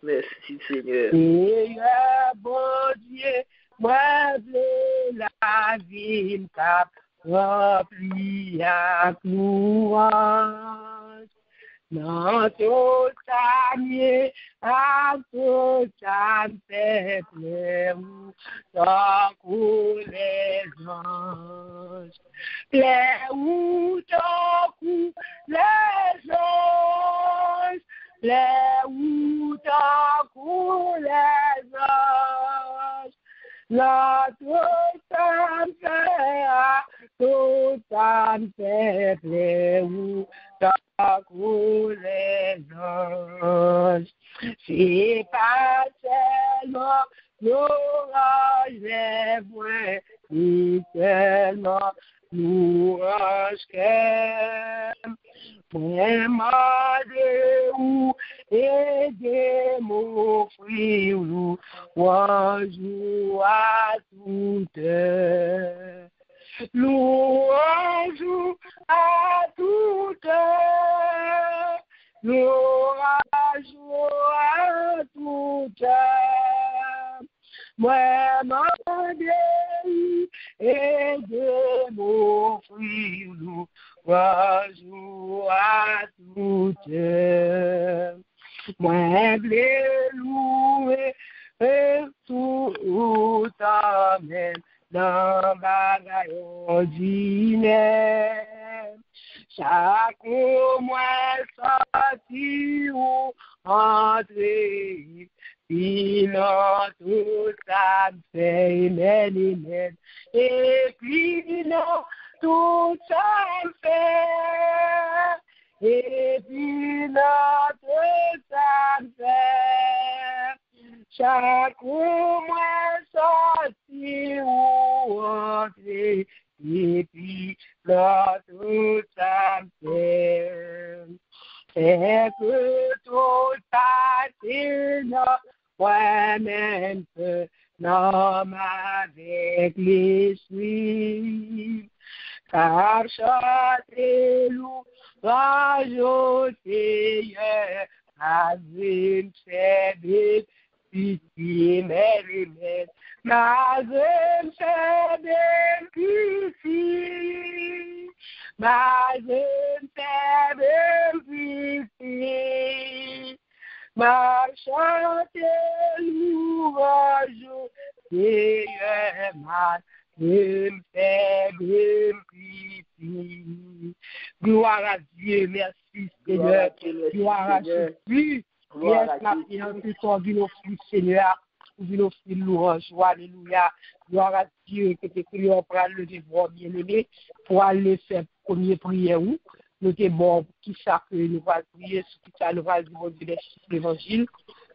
Merci, Seigneur. Seigneur, bon Dieu, moi, la vie, cap. Rempli à louange, dans tout amier, à tout peuple, dans tous les anges, les où dans les anges, les où dans les anges. La toute âme fait où ta les anges. C'est pas seulement l'orage les voix, ni seulement l'orage qu'aime. Moi, de où et de m'offrir louange à toute heure. Louange à toute heure. Louange à toute heure. Moi, m'en et de m'offrir louange à toute heure. Moi, blé louer et tout amène dans bagaille ordinaire. Chaque mois sorti ou entrer, puis non tout ça fait amen. Et puis non tout ça fait. Et puis non tout ça fait. Chaque mois sorti ou entrer, et puis là tout ça fait. C'est que tout ça c'est là, moi-même l'homme avec l'esprit, car chanter l'ouvrage au Seigneur, Mazim Sebim, Piti Merimet, Mazim Sebim, Piti, Mazim Sebim, Piti, Marchante louange au Seigneur, Mazim Sebim, Piti. Gloire à Dieu, merci Seigneur, gloire à Jésus. Yes, ma fiancée, pour nous offrir, Seigneur, pour nous offrir louange, alléluia. Gloire à Dieu, que tes prières pour le devoir bien-aimé, pour aller faire première prière où nous sommes bons, qui ça que nous allons prier, ce qui ça nous va dire, mon Dieu, l'évangile.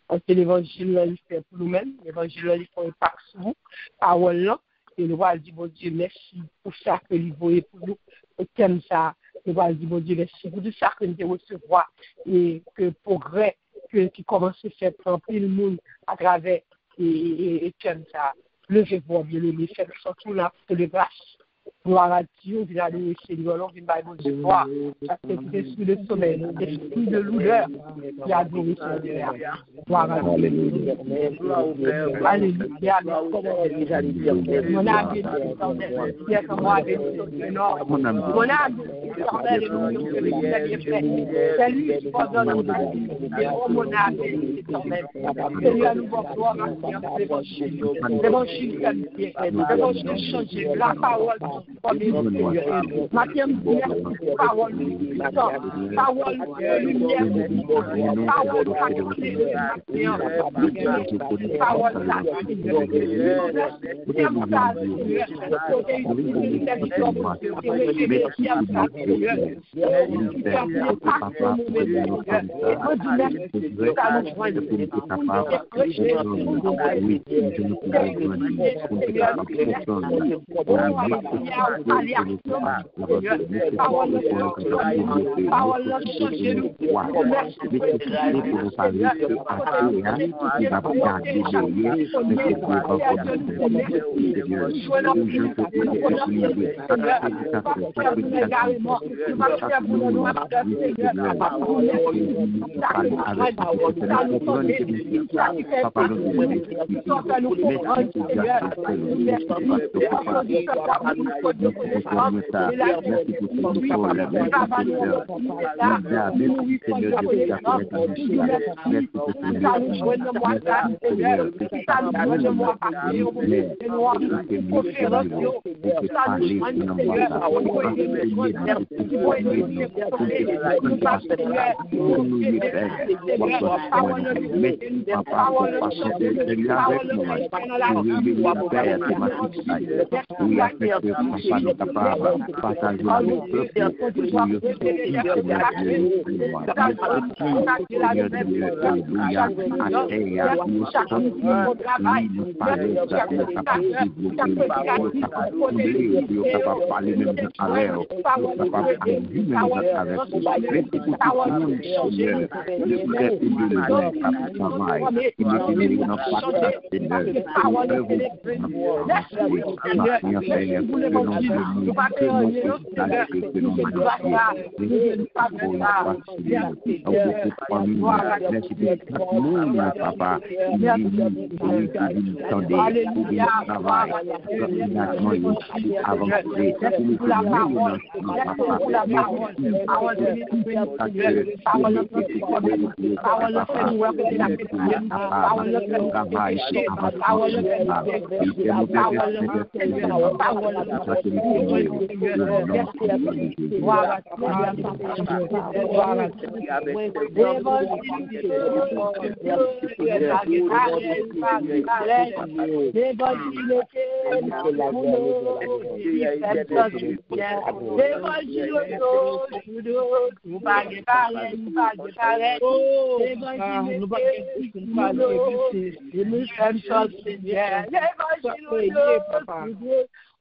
Parce que l'évangile, là, il fait pour nous-mêmes, l'évangile, là, il fait un impact sur nous, parole là, et nous allons dire, mon Dieu, merci pour ça que vous voyez pour nous, et comme ça, nous allons dire, mon Dieu, merci pour tout ça que nous recevons, et que progrès, qui commence à faire tremper le monde à travers et comme ça. Levez-vous, bien-aimés, faites surtout là pour les grâces. Gloire à Dieu, vous allez le Seigneur, on vient de Dieu voir. Parce que c'est l'esprit de sommeil, l'esprit de lourdeur qui a adoré le Seigneur. Gloire à Dieu. Alléluia. Mon âme est éternelle. Pierre comme moi, avec le Nord. Mon âme est éternelle et nous que vous avez fait. C'est lui qui pardonne nos péchés. Oh, mon âme est éternelle. Seigneur, nous vous gloire à Dieu. L'évangile qualifié. L'évangile changé. La parole. Matthieu, parole puissante, parole lumière, parole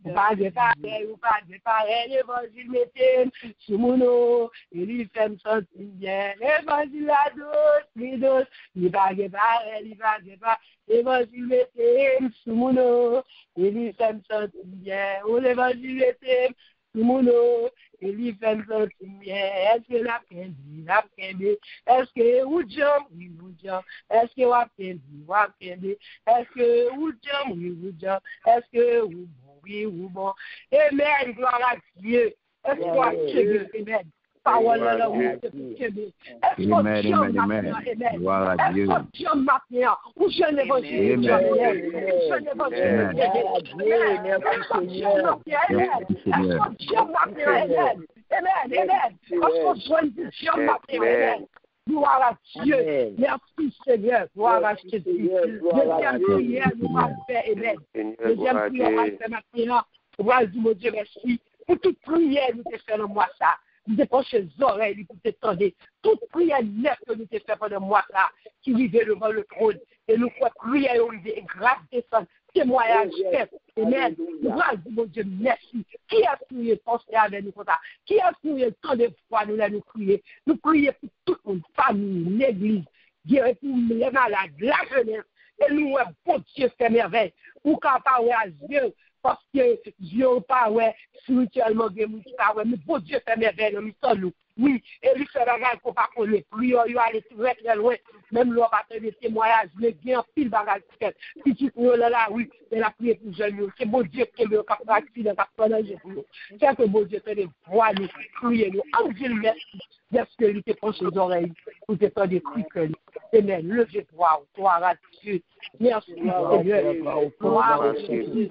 Ou pas de pareil, l'évangile mettez sous mon eau, et lui fait me sentir bien. L'évangile la douce, il va de pareil, l'évangile mettez sous mon eau, et lui fait me sentir bien. Ou l'évangile mettez sous mon eau, et lui fait me sentir bien. Est-ce que la peine, est-ce que ou jam, oui, ou jam, est-ce que wa peine, est-ce que ou jam, oui, ou jam, est-ce que ou oui, ou bon. Amen, gloire à Dieu. Est-ce qu'on Dieu, amen. Parole là, oui, est-ce qu'on Amen. Gloire à Dieu. Est-ce qu'on maintenant, ou je l'évangile, gloire à Dieu. Merci Seigneur. Gloire à Jésus. Deuxième prière, nous allons faire, amen. Deuxième prière, nous allons faire maintenant. Nous allons dire, mon Dieu, merci. Pour toute prière, nous te faisons moi ça. Nous dépenser les oreilles pour te tendre. Toute prière neuve que nous te faisons pendant moi ça, qui vivait devant le trône. Et nous pouvons prier et grâce descendre. Témoignage fait. Amen. Nous allons dire, mon Dieu, merci. Qui a prié, pensé avec nous comme ça? Qui a prié tant de fois, nous allons prier. Nous prions pour toute notre famille, l'église, Dieu pour les malades, la jeunesse. Et nous, bon Dieu, fait merveille. Ou quand parler à Dieu, parce que Dieu pas ouais spirituellement mais bon Dieu fait merveille dans nous. Oui, et lui fait bagage qu'on pas connaît. Lui il aller très très loin. Même l'on pas faire des témoignages, mais bien pile bagage peut-être. Si tu là oui, elle a prié pour jeunes. C'est bon Dieu qui me capable accident capable danger pour nous. C'est que bon Dieu te les voix nous, crier nous. En Dieu merci. Parce que lui te penche les oreilles pour te faire des cris que amen. Levez toi, gloire à Dieu. Merci Seigneur. Gloire à Jésus.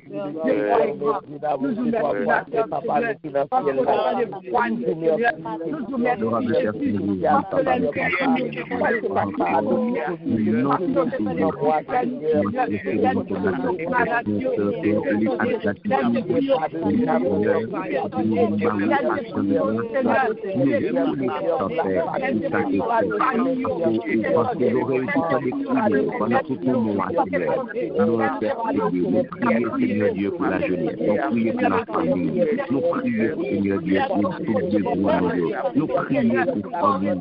Nous prions, Seigneur Dieu, pour la jeunesse. Nous prions pour la famille. Nous prions, Seigneur Dieu, pour tout besoin. Nous prions pour famille,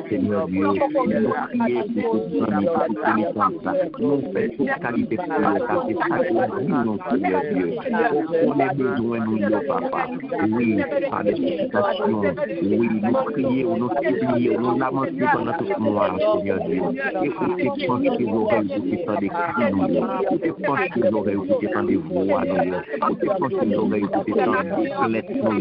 Seigneur Dieu. Nous prions pour toute famille, pour toute connaissance. Nous faisons toute qualité de satisfaction, Seigneur Dieu. Pour les besoins, nous, papa. Oui, par des supplications. Oui, nous prions, nous supplions, nous lamentons pendant tout ce mois, Seigneur Dieu. Et pour ces pensées qui auraient été faites des cris, pour ces pensées qui auraient été faites des voix, pour ces pensées qui auraient été faites des lettres, comment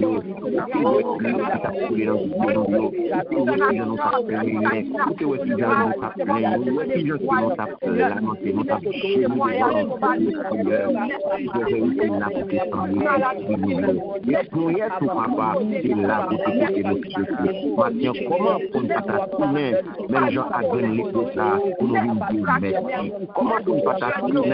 on t'attaque même gens agrènent les ça pour nous dire merci. Comment on t'attaque pour nous dire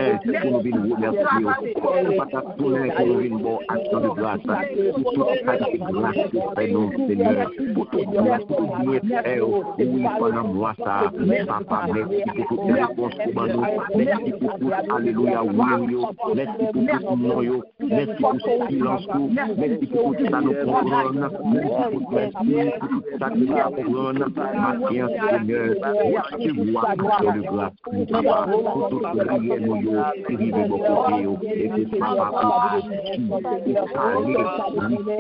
remercier. Comment on t'attaque pour nous dire bon action de grâce pour toute qualité de grâce que fait nous Seigneur pour tout bien faire oui pendant moi ça papa merci pour toutes les réponses pour nous merci pour tout alléluia oui merci pour tout non merci pour tout silence merci pour tout ça nous comprendre merci pour tout ça nous apprendre matin Seigneur tu vois pour le grâce pour tout prière nous qui vivent beaucoup et que papa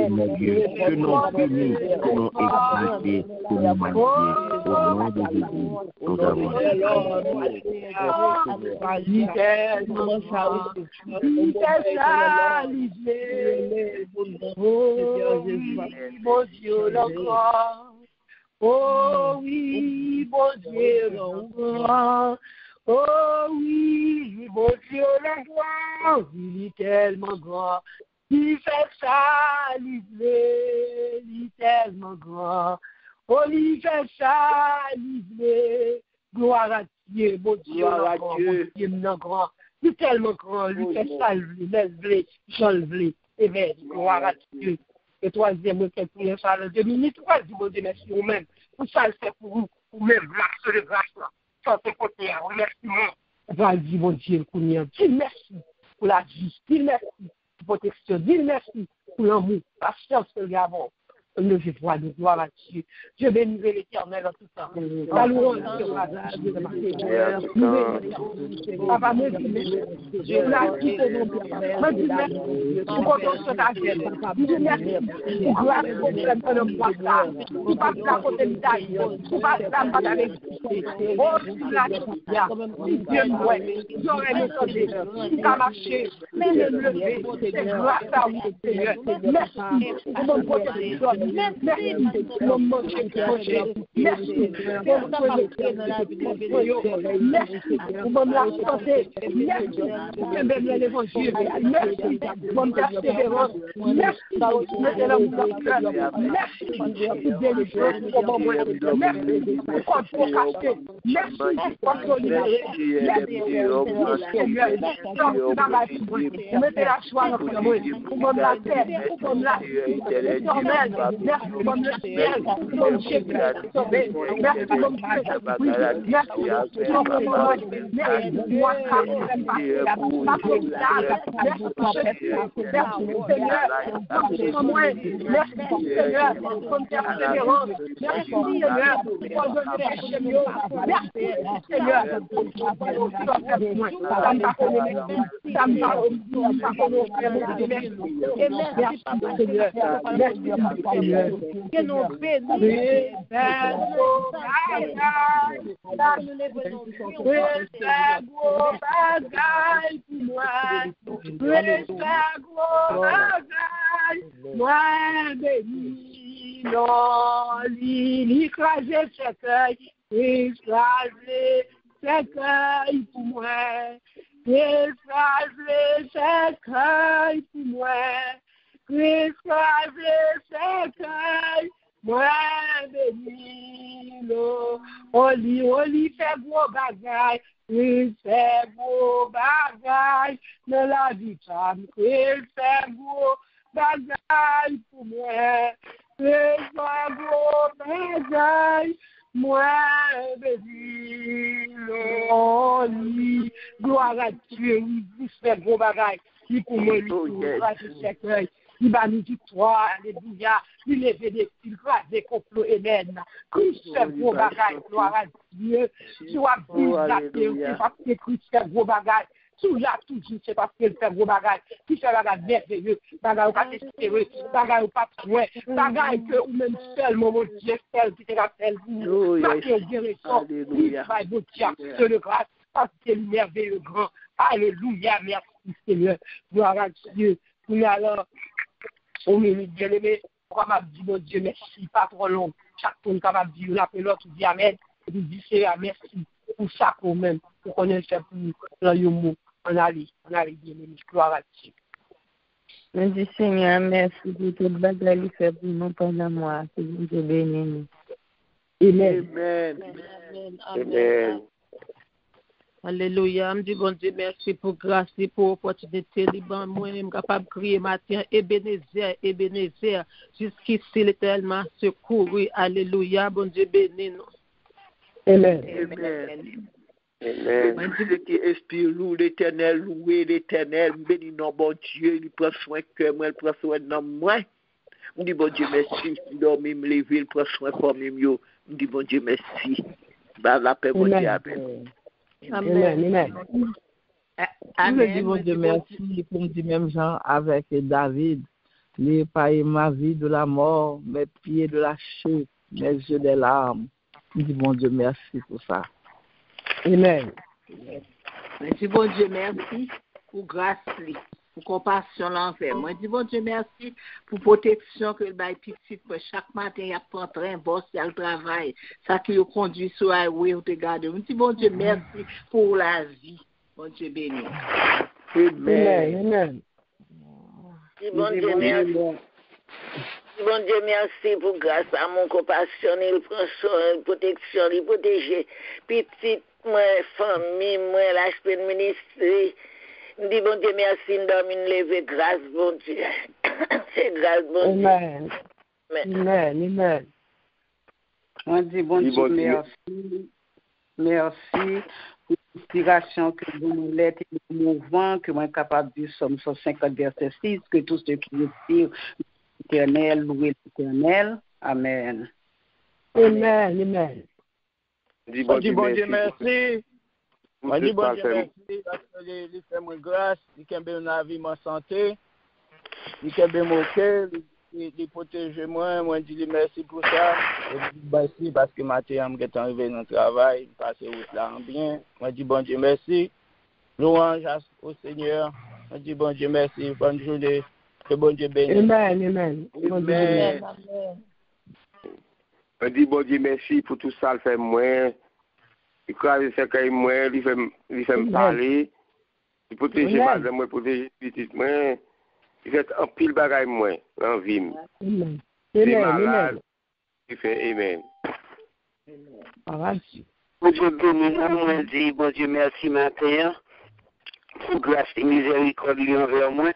pour Dieu, que nous bénis, que nous exaltés, que nous magnifiés, au nom de Jésus, nous avons mon Dieu, l'encore. Oh oui, mon Dieu, l'encore. Oh oui, mon Dieu, l'encore. Il est tellement grand. Il fait ça, il est tellement grand. Oh, il fait ça, il est. Gloire à Dieu, mon Dieu, mon Dieu, mon grand. Il est tellement grand, il fait ça, il est, j'en le amen, gloire à Dieu. Et troisième, vous faites prier ça dans 2 minutes. Troisième, mon Dieu, merci vous-même. Pour ça, le fait pour vous, vous-même, marche de grâce, là. Sans côté, remerciement. Vas-y, mon Dieu, pour nous. Dis merci pour la vie. Dis merci pour protection. Dis merci pour l'amour, la chance que le gars lever voix de gloire à Dieu. Dieu bénisse l'Éternel en tout temps. La louange sera Papa, me dis merci. La vie pour mon Dieu. Me dis merci. Pour qu'on se t'appelle. Me dis merci. Pour grâce pour le temps de moi ça. Pour pas la côté de taille. Pour pas la battre avec. Oh, si la si Dieu me j'aurais me sauvé. Si ça marché. Mais me lever. C'est grâce à vous, Seigneur. Merci pour mon protection. Merci pour mon manger. Merci pour mon la santé. Merci pour me l'évangile. Merci pour mon persévérance. Merci pour mettre l'amour dans le cœur. Merci pour délivrer pour mon moyen. Merci pour cacher. Merci pour solidarité. Merci pour mettez la joie dans le monde. Pour mon la terre, pour mon la éternelle. Merci pour mon ciel, pour mon Dieu qui est sauvé. Merci pour mon Dieu. Merci pour mon Dieu. Merci pour moi. Merci Seigneur. Merci pour moi. Merci Seigneur pour mon persévérance. Merci Seigneur pour donner péché mieux. Merci Seigneur pour faire moi. Ça me que nous bénissons. Moi béni, non, l'écraser cercueil, écraser cercueil pour moi, écraser cercueil pour moi, écraser cercueil, moi béni, non, oli fait gros bagaille. Il fait gros bagaille dans la vie femme. Il fait gros bagaille pour moi. Il fait gros bagaille. Moi, béni, l'oli. Gloire à Dieu. Il fait gros bagaille. Il pour moi, il pour il va nous victoire, alléluia. Il lève des fils, des complots et même. Christ fait gros bagaille, gloire à Dieu. Tu as vu la terre, c'est parce que Christ fait gros bagaille. Tu l'as toujours, c'est parce qu'il fait gros bagaille. Qui fait bagaille merveilleux, bagaille pas espéré, bagaille pas trouvé, bagaille que ou même seul, mon Dieu, seul qui te rappelle vous. Parce qu'il guérison, il va vous dire, c'est le grâce, parce que le merveilleux grand. Alléluia, merci Seigneur. Gloire à Dieu. Nous allons. Au milieu de bien-aimé, comme dit mon Dieu, merci, pas trop long. Chaque personne capable de dire l'appel l'autre, dit Amen, et dit Seigneur, merci pour ça quand même, pour qu'on ait fait pour le mot. On allait bien-aimé, gloire à Dieu. Merci Seigneur, merci pour tout le bagage qu'il fait pour nous pendant moi, c'est vous qui bénissez. Amen. Amen. Alléluia. Je dis bon Dieu, merci pour grâce et pour opportunité. Moi-même capable de crier matin, Ebenezer, jusqu'ici l'éternel secouru. Alléluia. Bon Dieu, bénis nous. Amen. Amen. Ceux qui expire loue l'éternel, louer l'éternel, bénis non bon Dieu, il prend soin que moi, il prend soin de moi. Je dis bon Dieu, merci. Il dormit, me lever, il prend soin comme moi. Je dis bon Dieu, merci. La paix, mon Dieu, amen. Amen. Je dis bon Dieu merci, comme dit même Jean avec David, les pailles ma vie de la mort, mes pieds de la chute, mes yeux des larmes. Je dis bon Dieu merci pour ça. Amen. Merci bon Dieu merci pour grâce, pour compassion l'enfer. Moi dis bon Dieu merci pour protection que le bail petit pour chaque matin il a prend train boss il a le travail ça qui le conduit sur highway ou te garde. Moi dis bon Dieu merci pour la vie. Bon Dieu béni. Amen. Bon Dieu merci. Bon Dieu merci pour grâce à mon compassion, il prend soin, protection, il protège petit moi famille, moi l'aspect de ministère. Je dis bon Dieu merci, nous dormons lever grâce bon Dieu. C'est grâce bon Dieu. On dit bon Dieu merci. Merci pour inspiration que vous l'êtes mouvant, que moi capable de dire Somme 150 verset 6, que tout ce qui respire l'éternel, louez l'éternel. Amen. Amen, amen. Dis bon Dieu merci. Dis bon Dieu merci parce que il fait moi grâce, il kembe na vie ma santé, il kembe mon cœur, il protège moi dis merci pour ça. Merci parce que matin je suis arrivé dans le travail, passer route là en bien. Moi dis bon Dieu merci. Louange au Seigneur. Moi dis bon Dieu merci, bonne journée. Que bon Dieu bénisse. Amen, amen. Amen. Je dis bon Dieu merci pour tout ça, le fait moi. Il crase ce qu'il moi, il fait me parler. Il protège madame moi, protéger petite moi. Il fait un pile bagaille moi en vie. Amen. Amen. Il fait amen. Bon Dieu béni, moi dis bon Dieu merci matin. Pour grâce et miséricorde envers moi.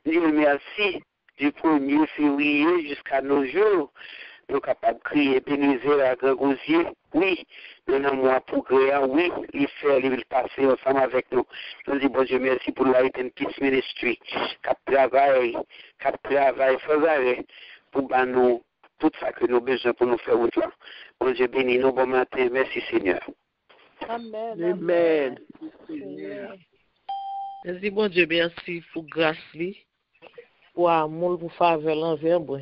Dieu merci du 1er février jusqu'à nos jours. Nous sommes capables de crier, béniser la grand gosier. Oui, nous avons moi pour créer, oui, il fait, il passer ensemble avec nous. Nous disons, bon Dieu, merci pour la Peace Ministry, qui travaille sans arrêt pour nous tout ça que nous avons besoin pour nous faire autre. Bon Dieu, bénis nous, bon matin, merci Seigneur. Amen. Amen. Merci, bon Dieu, merci pour grâce, pour amour, pour faveur envers moi.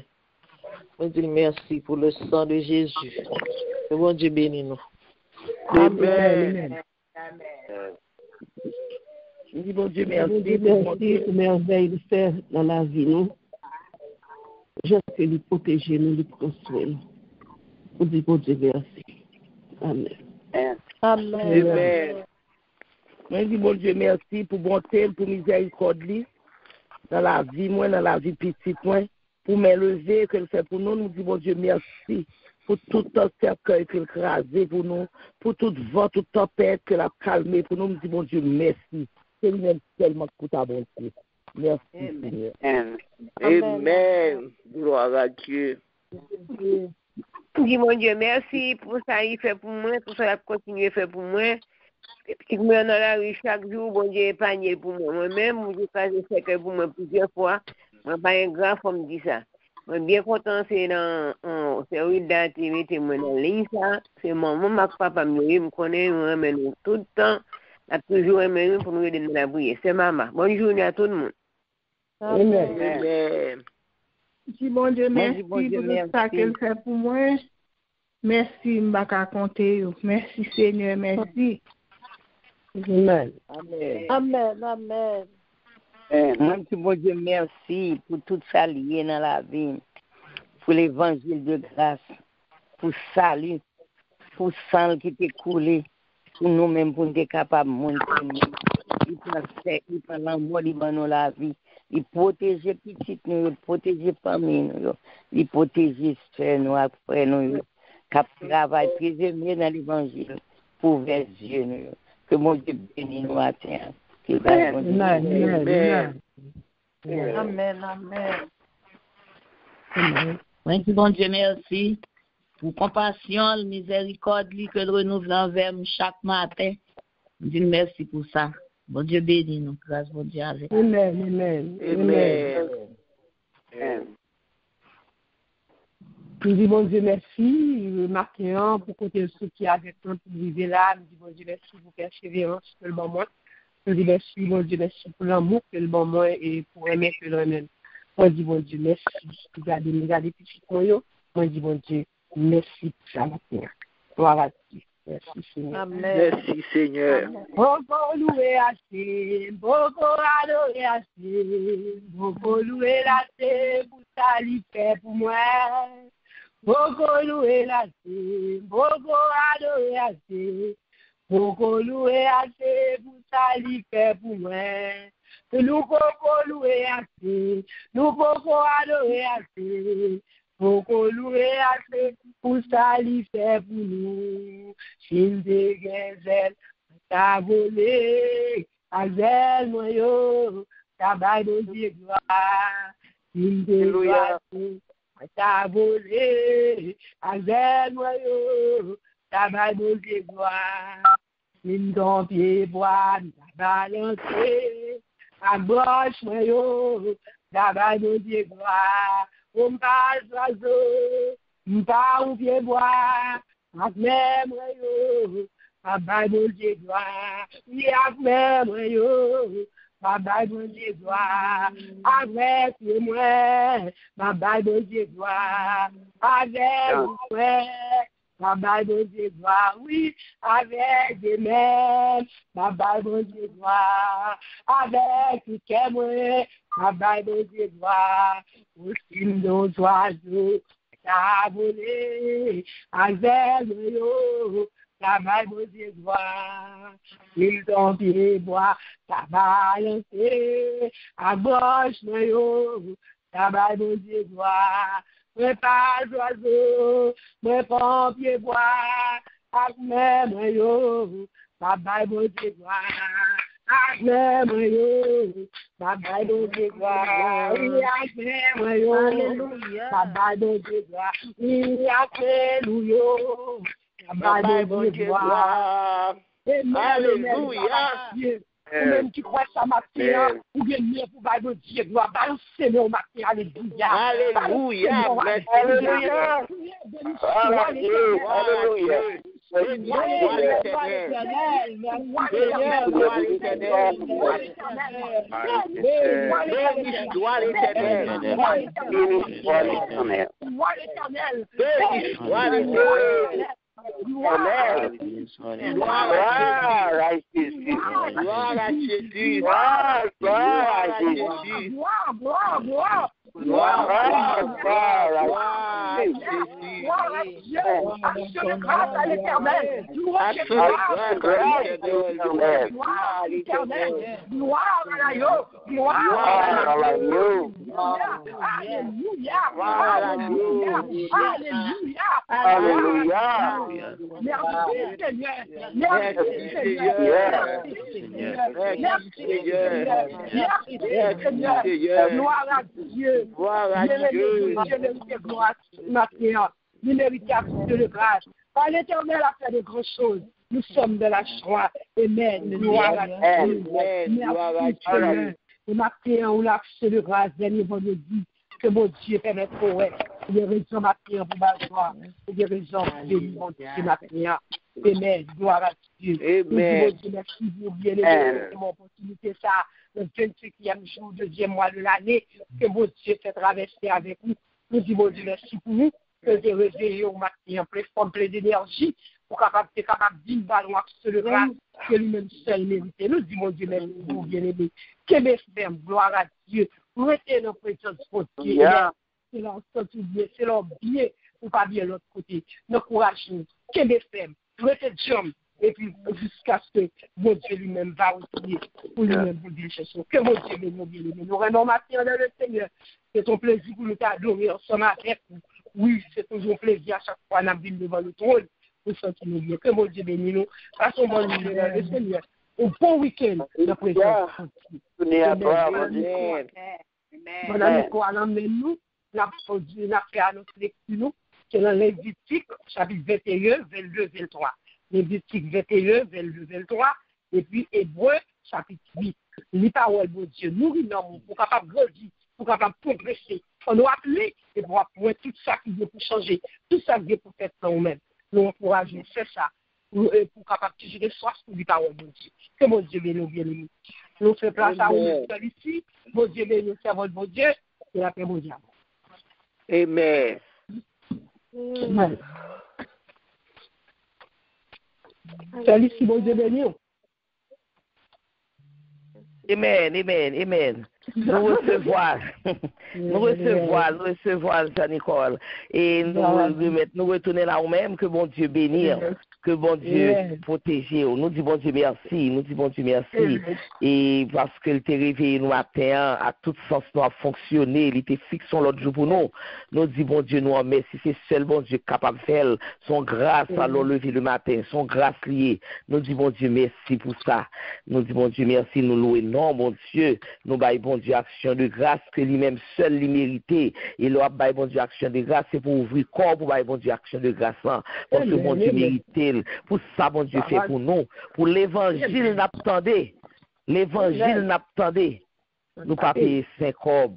On dit merci pour le sang de Jésus. Que bon Dieu bénisse nous. Amen. Je dis bon Dieu merci pour merveille de faire dans la vie, nous. Je sais lui protéger, nous, lui construire. On dit bon Dieu merci. Amen. Amen. Je dis bon Dieu merci pour bonté, pour miséricorde dans la vie, moi, dans la vie petite, moi. Pour m'élever, que le fait pour nous, nous disons, bon Dieu, merci pour tout cercueil qu'il a crasé pour nous, pour toute vent, toute tempête qu'il a calmé pour nous, nous disons, bon Dieu, merci. C'est lui-même tellement pour ta bonté. Merci, Seigneur. Amen. Gloire à Dieu. Dis, mon Dieu, merci pour ça qu'il fait pour moi, pour ça qu'il continue à faire pour moi. Depuis que je suis dans la rue chaque jour, bon Dieu, épargné pour moi. Moi-même, je fais cercueil pour moi plusieurs fois. Je ne suis pas un grand femme dit ça. Je suis bien content, c'est dans service d'activité, moi dans ligne ça. C'est maman, ma papa me connaît, me ramène tout le temps. A toujours aimé pour nous aider dans la prière. C'est maman. Bonne journée à tout le monde. Amen. Si bon Dieu, merci pour ça qu'elle fait pour moi. Merci, m'baka compter. Merci Seigneur, merci. Amen. Amen. Moi, bon Dieu, merci pour tout ça lié dans la vie, pour l'évangile de grâce, pour salut, pour sang qui t'est coulé, pour nous-mêmes, pour nous être capables de monter. Il prend l'amour, il prend la vie, il protège les petites, il protège les familles, il protège les frères, nous, après nous, qui travaillent, préserver dans l'évangile, pour vers Dieu, que mon Dieu bénisse nous à terre. Amen. Merci, bon Dieu, merci pour compassion, miséricorde, que le renouvelle envers nous chaque matin. Je dis merci pour ça. Bon Dieu bénit nous. Grâce, bon Dieu, avec nous. Amen. Je dis bon Dieu merci, Marquéant, pour côté ce qui avec nous pour vivre là. Je dis bon Dieu merci pour persévérance que le bon moi. Je dis merci, bon Dieu merci pour l'amour que le bon moi et pour aimer que le remède. Moi je dis bon Dieu merci. Regardez petit moyo. Moi je dis bon Dieu merci pour ça maintenant. Gloire à Dieu. Merci Seigneur. Amen. Merci Seigneur. Beaucoup loué assez, beaucoup adoré assez, beaucoup loué assez pour ça lui fait pour moi. Beaucoup loué assez, beaucoup adoré assez, beaucoup loué assez pour ça lui fait pour moi. Nous beaucoup loué assez, nous beaucoup adoré assez. Beaucoup loué assez pour ça lui fait pour nous. S'il dégage, t'as volé, à zèle noyau, t'as baillé de Dieu gloire. S'il dégage, t'as volé, à zèle noyau, t'as baillé de Dieu gloire. Une dans pied bois, balancé, à gauche, moi, yo, d'abord, mon Dieu, gloire, on passe l'oiseau, on part au pied bois, à même, moi, yo, d'abord, mon Dieu, gloire, oui, à même, moi, yo, d'abord, mon Dieu, gloire, avec moi, d'abord, mon Dieu, gloire, avec moi. Baba bon Dieu gloire, oui, avec des mains, Baba bon Dieu gloire, avec tout moi, Baba bon Dieu gloire, aussi nos oiseaux, t'as volé, avec yo, Baba bon Dieu gloire, ils ont pied bois, t'as balancé, à gauche yo, Baba bon Dieu gloire. Moi pas oiseau, moi pompier bois, avec même yo, baba bon Dieu gloire, avec même yo, baba bon Dieu gloire, oui avec même yo, alléluia, baba bon Dieu gloire, oui alléluia, baba bon Dieu gloire, alléluia. Ou même qui croit ça matin, ou bien mieux pour Bible Dieu, doit balancer le matin, alléluia. Alléluia. Alléluia. Alléluia. Gloire à Dieu. Gloire à Dieu. Nous méritons de grâce. Par l'Éternel a fait de grandes choses. Nous sommes de la joie. Amen. Gloire à Dieu. Merci. Et matin, on a fait de grâce. Dernier vendredi, que mon Dieu permette pour ouais. Il y a raison matin pour ma joie. Il y a raison béni mon Dieu matin. Amen. Gloire à Dieu. Amen. Merci pour bien aimer mon opportunité ça. Le 25e jour, 2e mois de l'année, que mon Dieu fait traverser avec nous. Nous disons Dieu merci pour nous, que j'ai réveillé au matin en pleine forme, pleine d'énergie, pour être capable de dire ballon sur le grâce, que lui-même seul mérite. Nous disons Dieu merci pour bien aimer. Que mes frères, gloire à Dieu, restez dans la présence de Dieu. C'est leur bien, c'est leur bien, ou pas bien l'autre côté. Nous courageux, que mes frères, restez jambes. Et puis, jusqu'à ce que mon Dieu lui-même va aussi pour lui-même vous dire chercher. Que mon Dieu nous bien aimé. Nous rendons matin dans le Seigneur. C'est ton plaisir pour nous t'adorer ensemble avec vous. Oui, c'est toujours un plaisir à chaque fois nous venir devant le trône pour sentir nous bien. Que mon Dieu bénisse nous. Passons bonne nuit dans le Seigneur. Un bon week-end de présence. Amen. Bon année pour nous. Nous avons fait annoncer lecture qui est dans Lévitique, chapitre 21, 22, 23. Lévitique 21, 22, 23, et puis Hébreu, chapitre 8. Les paroles de Dieu nourrit l'homme pour capable grandir, pour capable progresser. On doit appeler et pour apprendre tout ça qui vient pour changer, tout ça qui vient pour faire ça nous-mêmes. Nous encourageons, c'est ça, pour capable toujours de soif pour les paroles de Dieu. Que mon Dieu bénisse, bien aimé. Nous faisons place à vous ici. Mon Dieu bénisse, servons de mon Dieu, et la paix, mon Dieu. Amen. Amen. Salut, si bon Dieu béni. Amen, amen, amen. Nous recevons, Saint-Nicole. Et nous retourner là où même, que bon Dieu bénisse. Que bon Dieu protège. Nous disons bon Dieu merci. Nous disons bon Dieu merci. Et parce que t'a réveillé nous matin, à tout sens nous a fonctionné, il était fixé l'autre jour pour nous. Nous disons bon Dieu nous en merci. C'est seul bon Dieu capable de faire. Son grâce à l'on lever le matin. Son grâce liée. Nous disons bon Dieu merci pour ça. Nous disons bon Dieu merci. Nous louons non bon Dieu. Nous baillons bon Dieu action de grâce que lui-même seul lui méritait. Et là, bail bon Dieu action de grâce, c'est pour ouvrir corps pour bail bon Dieu action de grâce là. Parce que bon Dieu méritait. Pour ça, bon Dieu fait pour nous. Pour l'évangile, n'attendez. L'évangile n'attendez. Nous pas payer 5 cobs.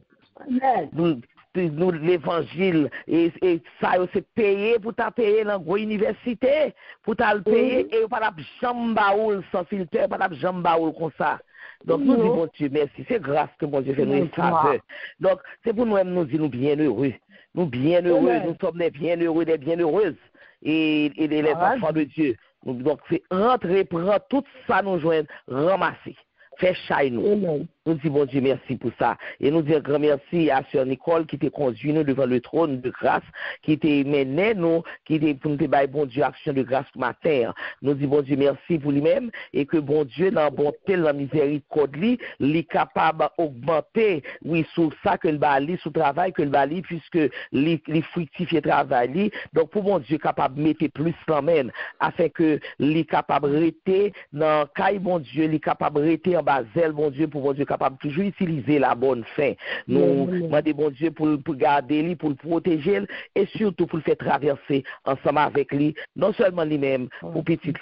Nous l'évangile et ça c'est payé pour ta payer dans une université pour ta le payer et pas la jambaoul sans filtre pas la jambaoul comme ça. Donc nous disons bon Dieu merci, c'est grâce que bon Dieu fait nous faveur. Donc c'est pour nous dire nous bien heureux. Nous bien heureux, nous sommes des bien heureux, des bien heureuses et les enfants de Dieu. Donc c'est rentrer prendre tout ça nous joindre ramasser. Fais chaille nous. Nous disons bon Dieu merci pour ça. Et nous disons grand merci à Sœur Nicole qui t'a conduit nous devant le trône de grâce, qui t'a mené nous, qui t'a pour nous bailler bon Dieu action de grâce pour ma terre. Nous disons bon Dieu merci pour lui-même et que bon Dieu dans la bonté, dans la miséricorde, il est capable d'augmenter, oui, sur ça que le bali, sur le travail que le bali, puisque il fructifie le travail. Donc pour bon Dieu capable de mettre plus l'emmène afin que il est capable de rester dans caille bon Dieu, il est capable de rester en bas zèle bon Dieu pour bon Dieu capable toujours utiliser la bonne fin. Nous demandons bon Dieu pour garder lui, pour le protéger et surtout pour le faire traverser ensemble avec lui, non seulement lui-même, pour petit,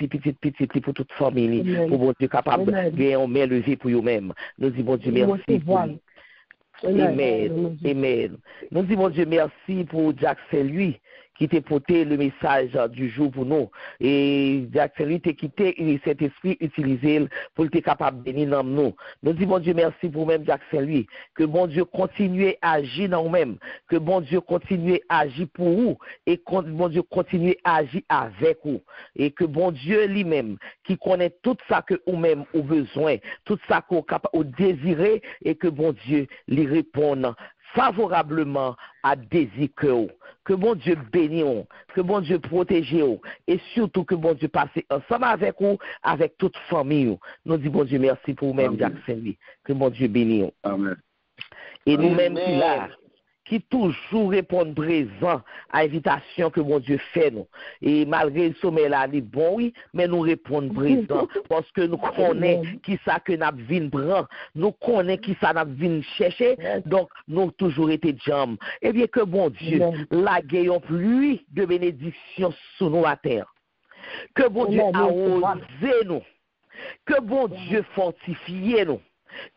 pour toute famille, pour bon Dieu capable de gagner en main levée pour eux-mêmes. Nous disons bon Dieu merci pour lui. Amen. Amen. Nous disons bon Dieu merci pour Jackson lui qui t'a porté le message du jour pour nous. Et Jackson lui t'a quitté cet esprit utilisé pour être capable de bénir dans nous. Nous disons bon Dieu merci pour même Jackson lui. Que bon Dieu continue à agir dans nous-mêmes. Que bon Dieu continue à agir pour vous. Et que bon Dieu continue à agir avec vous. Et que bon Dieu lui-même qui connaît tout ça que vous-même avez besoin, tout ça que vous désirez et que bon Dieu lui réponde favorablement à désir que bon Dieu bénisse, que bon Dieu protège et surtout que bon Dieu passe ensemble avec vous, avec toute famille. Nous disons bon Dieu merci pour vous-même, Jackson, que bon Dieu bénisse. Amen. Et nous-mêmes qui là, qui toujours répondent présent à l'invitation que mon Dieu fait nous. Et malgré le sommet là, il est bon, oui, mais nous répondons présent parce que nous connaissons qui ça que nous avons prendre, nous connaissons qui ça nous avons chercher, donc nous toujours été jambes. Eh bien que bon Dieu, la gagnons pluie de bénédiction sur nous à terre. Que bon Dieu arrose nous. Que bon Dieu fortifie nous.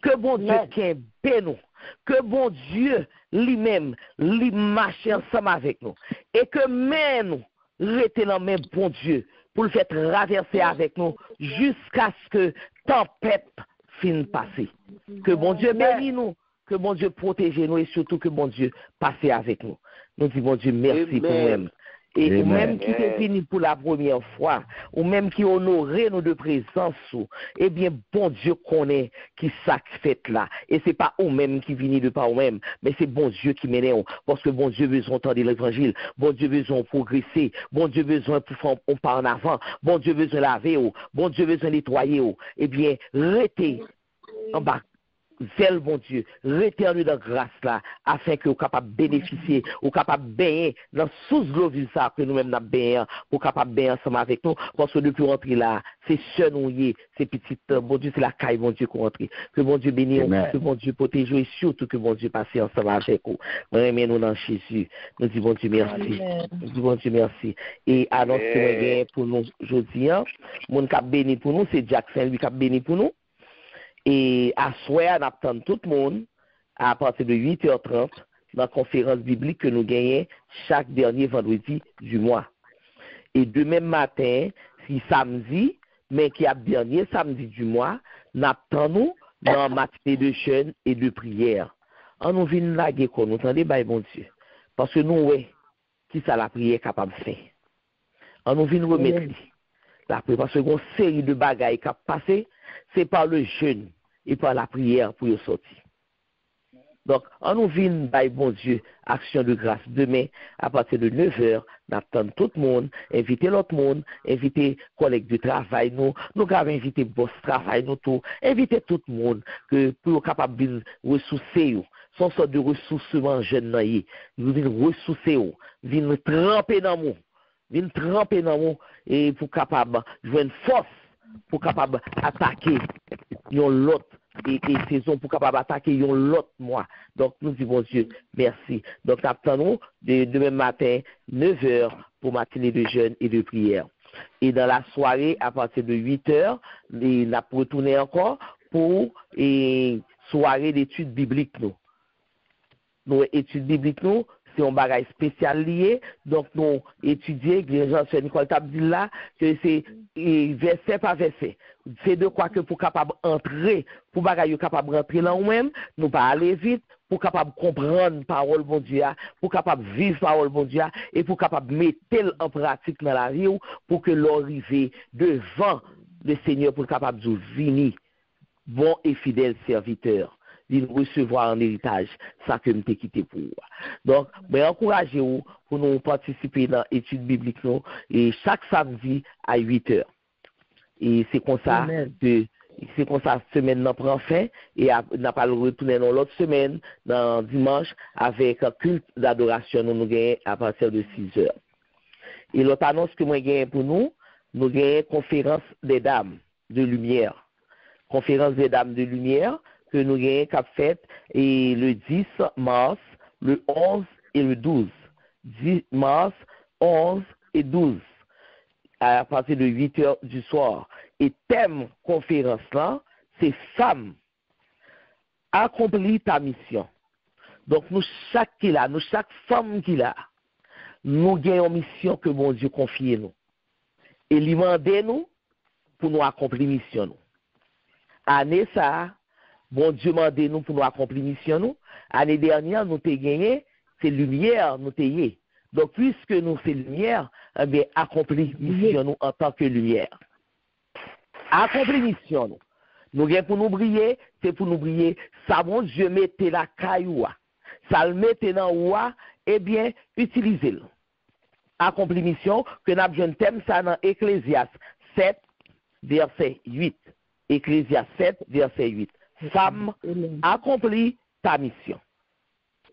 Que bon Dieu qu'aime nous. Que bon Dieu lui-même, lui marche ensemble avec nous. Et que même nous, restez dans même bon Dieu, pour le faire traverser avec nous, jusqu'à ce que tempête finisse passer. Que bon Dieu bénisse nous, que bon Dieu protège nous, et surtout que bon Dieu passe avec nous. Nous disons bon Dieu merci pour nous-mêmes. Et ou même qui est venu pour la première fois, ou même qui honorait nous de présence, eh bien, bon Dieu connaît qui ça fait là. Et c'est pas eux-mêmes qui viennent de par eux-mêmes, mais c'est bon Dieu qui mène. Parce que bon Dieu besoin d'entendre l'évangile, bon Dieu besoin de progresser, bon Dieu besoin pour faire on part en avant, bon Dieu besoin de laver, bon Dieu besoin de nettoyer. Eh bien, restez en bas. Zèle, bon Dieu, restez-nous dans grâce là, afin que vous capable bénéficier, vous capable baigner dans sous l'eau ça que nous-mêmes nous baigner, pour capable baigner ensemble avec nous, parce que depuis rentrer là, c'est seul nous c'est petit, bon Dieu, c'est la caille, bon Dieu, qu'on rentre. Que bon Dieu bénisse, que bon Dieu protège et surtout que bon Dieu passe ensemble avec vous. Remettez nous dans Jésus. Nous disons bon Dieu merci. Nous disons bon Dieu merci. Et annonce que nous pour nous aujourd'hui, mon cap béni pour nous, c'est Jackson, lui cap béni pour nous. Et à soir, on attend tout le monde à partir de 8h30 dans la conférence biblique que nous gagnons chaque dernier vendredi du mois. Et demain matin, si samedi, mais qui est le dernier samedi du mois, nous attendons dans la matinée de jeûne et de prière. On nous vient laguer qu'on nous entendez, bon Dieu. Parce que nous, ouais, qui ça la prière capable de faire. On nous vient remettre la prière. Parce que une série de bagailles qui a passé, c'est par le jeûne et par la prière pour y sortir. Donc, on nous vient, bon Dieu, action de grâce demain, à partir de 9h, nous attendons tout le monde, inviter l'autre monde, inviter collègues de travail, nous avons invité boss travail, nous tout, inviter tout le monde, que pour être capable de ressourcer, son sorte de ressourcement jeune, nous venons ressourcer, venons tremper dans nous, et pour capable de jouer une force, pour capable d'attaquer l'autre saison pour capable attaquer l'autre mois. Donc, nous disons, Dieu, merci. Donc, nous attendons demain matin, 9h, pour matinée de jeûne et de prière. Et dans la soirée, à partir de 8h, nous allons retourner encore pour soirée d'études bibliques. Nos études bibliques, c'est un bagage spécial lié. Donc, nous étudions, Jean-Sœur Nicole t'a dit là, que c'est verset par verset. C'est de quoi que pour capable entrer, pour bagage capable rentrer là même, nous pas aller vite, pour capable comprendre parole bon Dieu, pour capable vivre parole bon Dieu, et pour capable mettre en pratique dans la vie, pour que l'arrivée devant le Seigneur, pour capable de venir, bon et fidèle serviteur. De recevoir en héritage ça que nous t'ai quitté pour. Donc, encouragez-vous pour nous participer dans l'étude biblique et chaque samedi à 8h. Et c'est comme ça que semaine nous prend fin et n'a pas retourner dans l'autre semaine, dans dimanche, avec un culte d'adoration nous gagnons à partir de 6h. Et l'autre annonce que moi gagne pour nous gagnons conférence des dames de lumière. Conférence des dames de lumière que nous avons fait le 10 mars, le 11 et le 12. 10 mars, 11 et 12, à partir de 8h du soir. Et thème conférence là, c'est Femme, accomplis ta mission. Donc nous, chaque femme qui là, nous avons une mission que bon Dieu confie nous. Et lui demander nous pour nous accomplir mission nous. Année ça, bon Dieu m'a demandé nous pour nous accomplir mission nous. L'année dernière, nous avons gagné, c'est lumière, nous avons. Donc, puisque nous c'est lumière, eh bien, accomplir mission nous en tant que lumière. Accomplir mission nous. Nous avons pour nous briller, c'est pour nous briller. Ça, bon Dieu mettait la cailloua. Ça le mettait dans la eh bien, utilisez-le. Accomplir mission, que nous avons un thème, ça dans Ecclésiaste 7, verset 8. Ecclésiaste 7, verset 8. Femme, accomplis ta mission.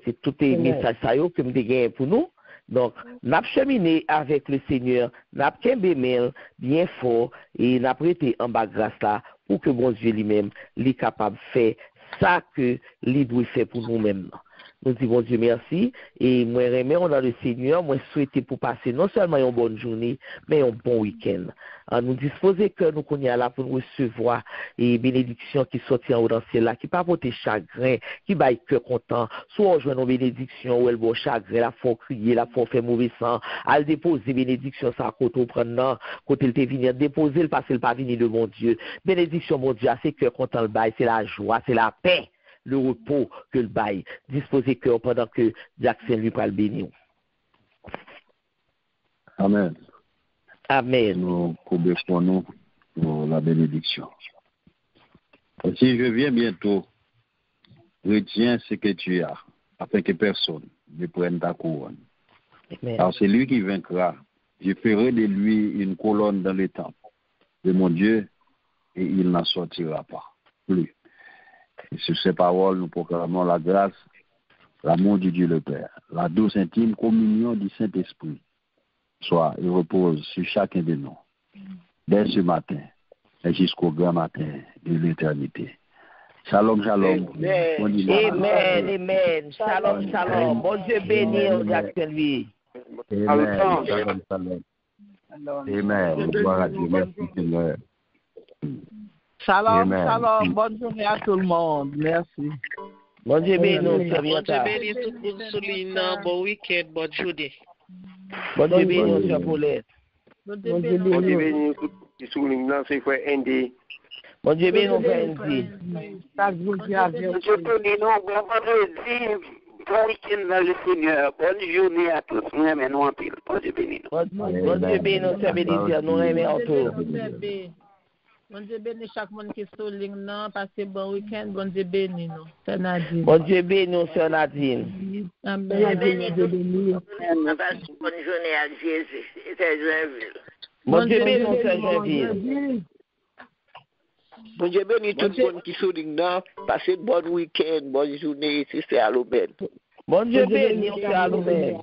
C'est tout les messages que nous avons pour nous. Donc, nous avons cheminé avec le Seigneur, nous avons kembemel bien fort et nous avons prêté en bas grâce là pour que bon Dieu lui-même soit capable de faire ça que lui doit faire pour nous-mêmes. Nous disons Dieu merci et moi remercie dans le Seigneur, moi souhaiter pour passer non seulement une bonne journée, mais un bon week-end. Nous disposer que nous connaissons là pour nous recevoir et bénédictions qui sortent en haut dans le ciel là, qui pas porter chagrin, qui baille cœur content, soit on joue nos bénédictions ou elle bon chagrin, la faut crier, la faut faire mauvais sang, à déposer bénédiction ça côté au prendre, côté le te venir déposer le passer le pas venir de mon Dieu. Bénédiction mon Dieu, c'est cœur content le bail, c'est la joie, c'est la paix. Le repos que le bail, disposer cœur pendant que Jackson lui parle béni. Amen. Amen. Nous commençons pour la bénédiction. Et si je viens bientôt, retiens ce que tu as, afin que personne ne prenne ta couronne. Amen. Alors c'est lui qui vaincra. Je ferai de lui une colonne dans le temple de mon Dieu, et il n'en sortira pas plus. Et sur ces paroles, nous proclamons la grâce, l'amour du Dieu le Père, la douce intime communion du Saint-Esprit, soit et repose sur chacun de nous, dès ce matin et jusqu'au grand matin de l'éternité. Shalom, shalom. Amen, amen. Shalom, shalom. Bon Dieu béni, Jackson lui. Amen. Shalom, shalom. Amen. Gloire à Dieu. Merci, Seigneur. Shalom, Amen. shalom. Bonne journée à tout le monde. Merci. Bon Dieu béni, Bon Dieu béni tout le monde, souligne, bon week-end, bonne journée. Bon Dieu béni, Sœur Paulette. Bon Dieu béni, qui souligne, c'est frère Andy. Bon Dieu béni, frère Andy. Bon Dieu béni, bon vendredi, bon week-end dans le Seigneur. Bonne journée à tous, nous aimons en pile. Bon Dieu béni. Bon Dieu béni, Sœur Bénédicte, nous aimons en tout. Bon Dieu béni chaque monde qui est sur ligne, non, passez bon week-end, bon Dieu béni, non. Sœur Nadine. Bon Dieu béni, Sœur Nadine. Amen. Passe une bonne journée à Jésus, c'est Joinville. Bon Dieu béni, Sœur Joinville. Bon Dieu béni tout le monde qui est sur ligne, non, passez un bon week-end, bonne journée, c'est à l'Aubert. Bon Dieu béni, Sœur Alomène.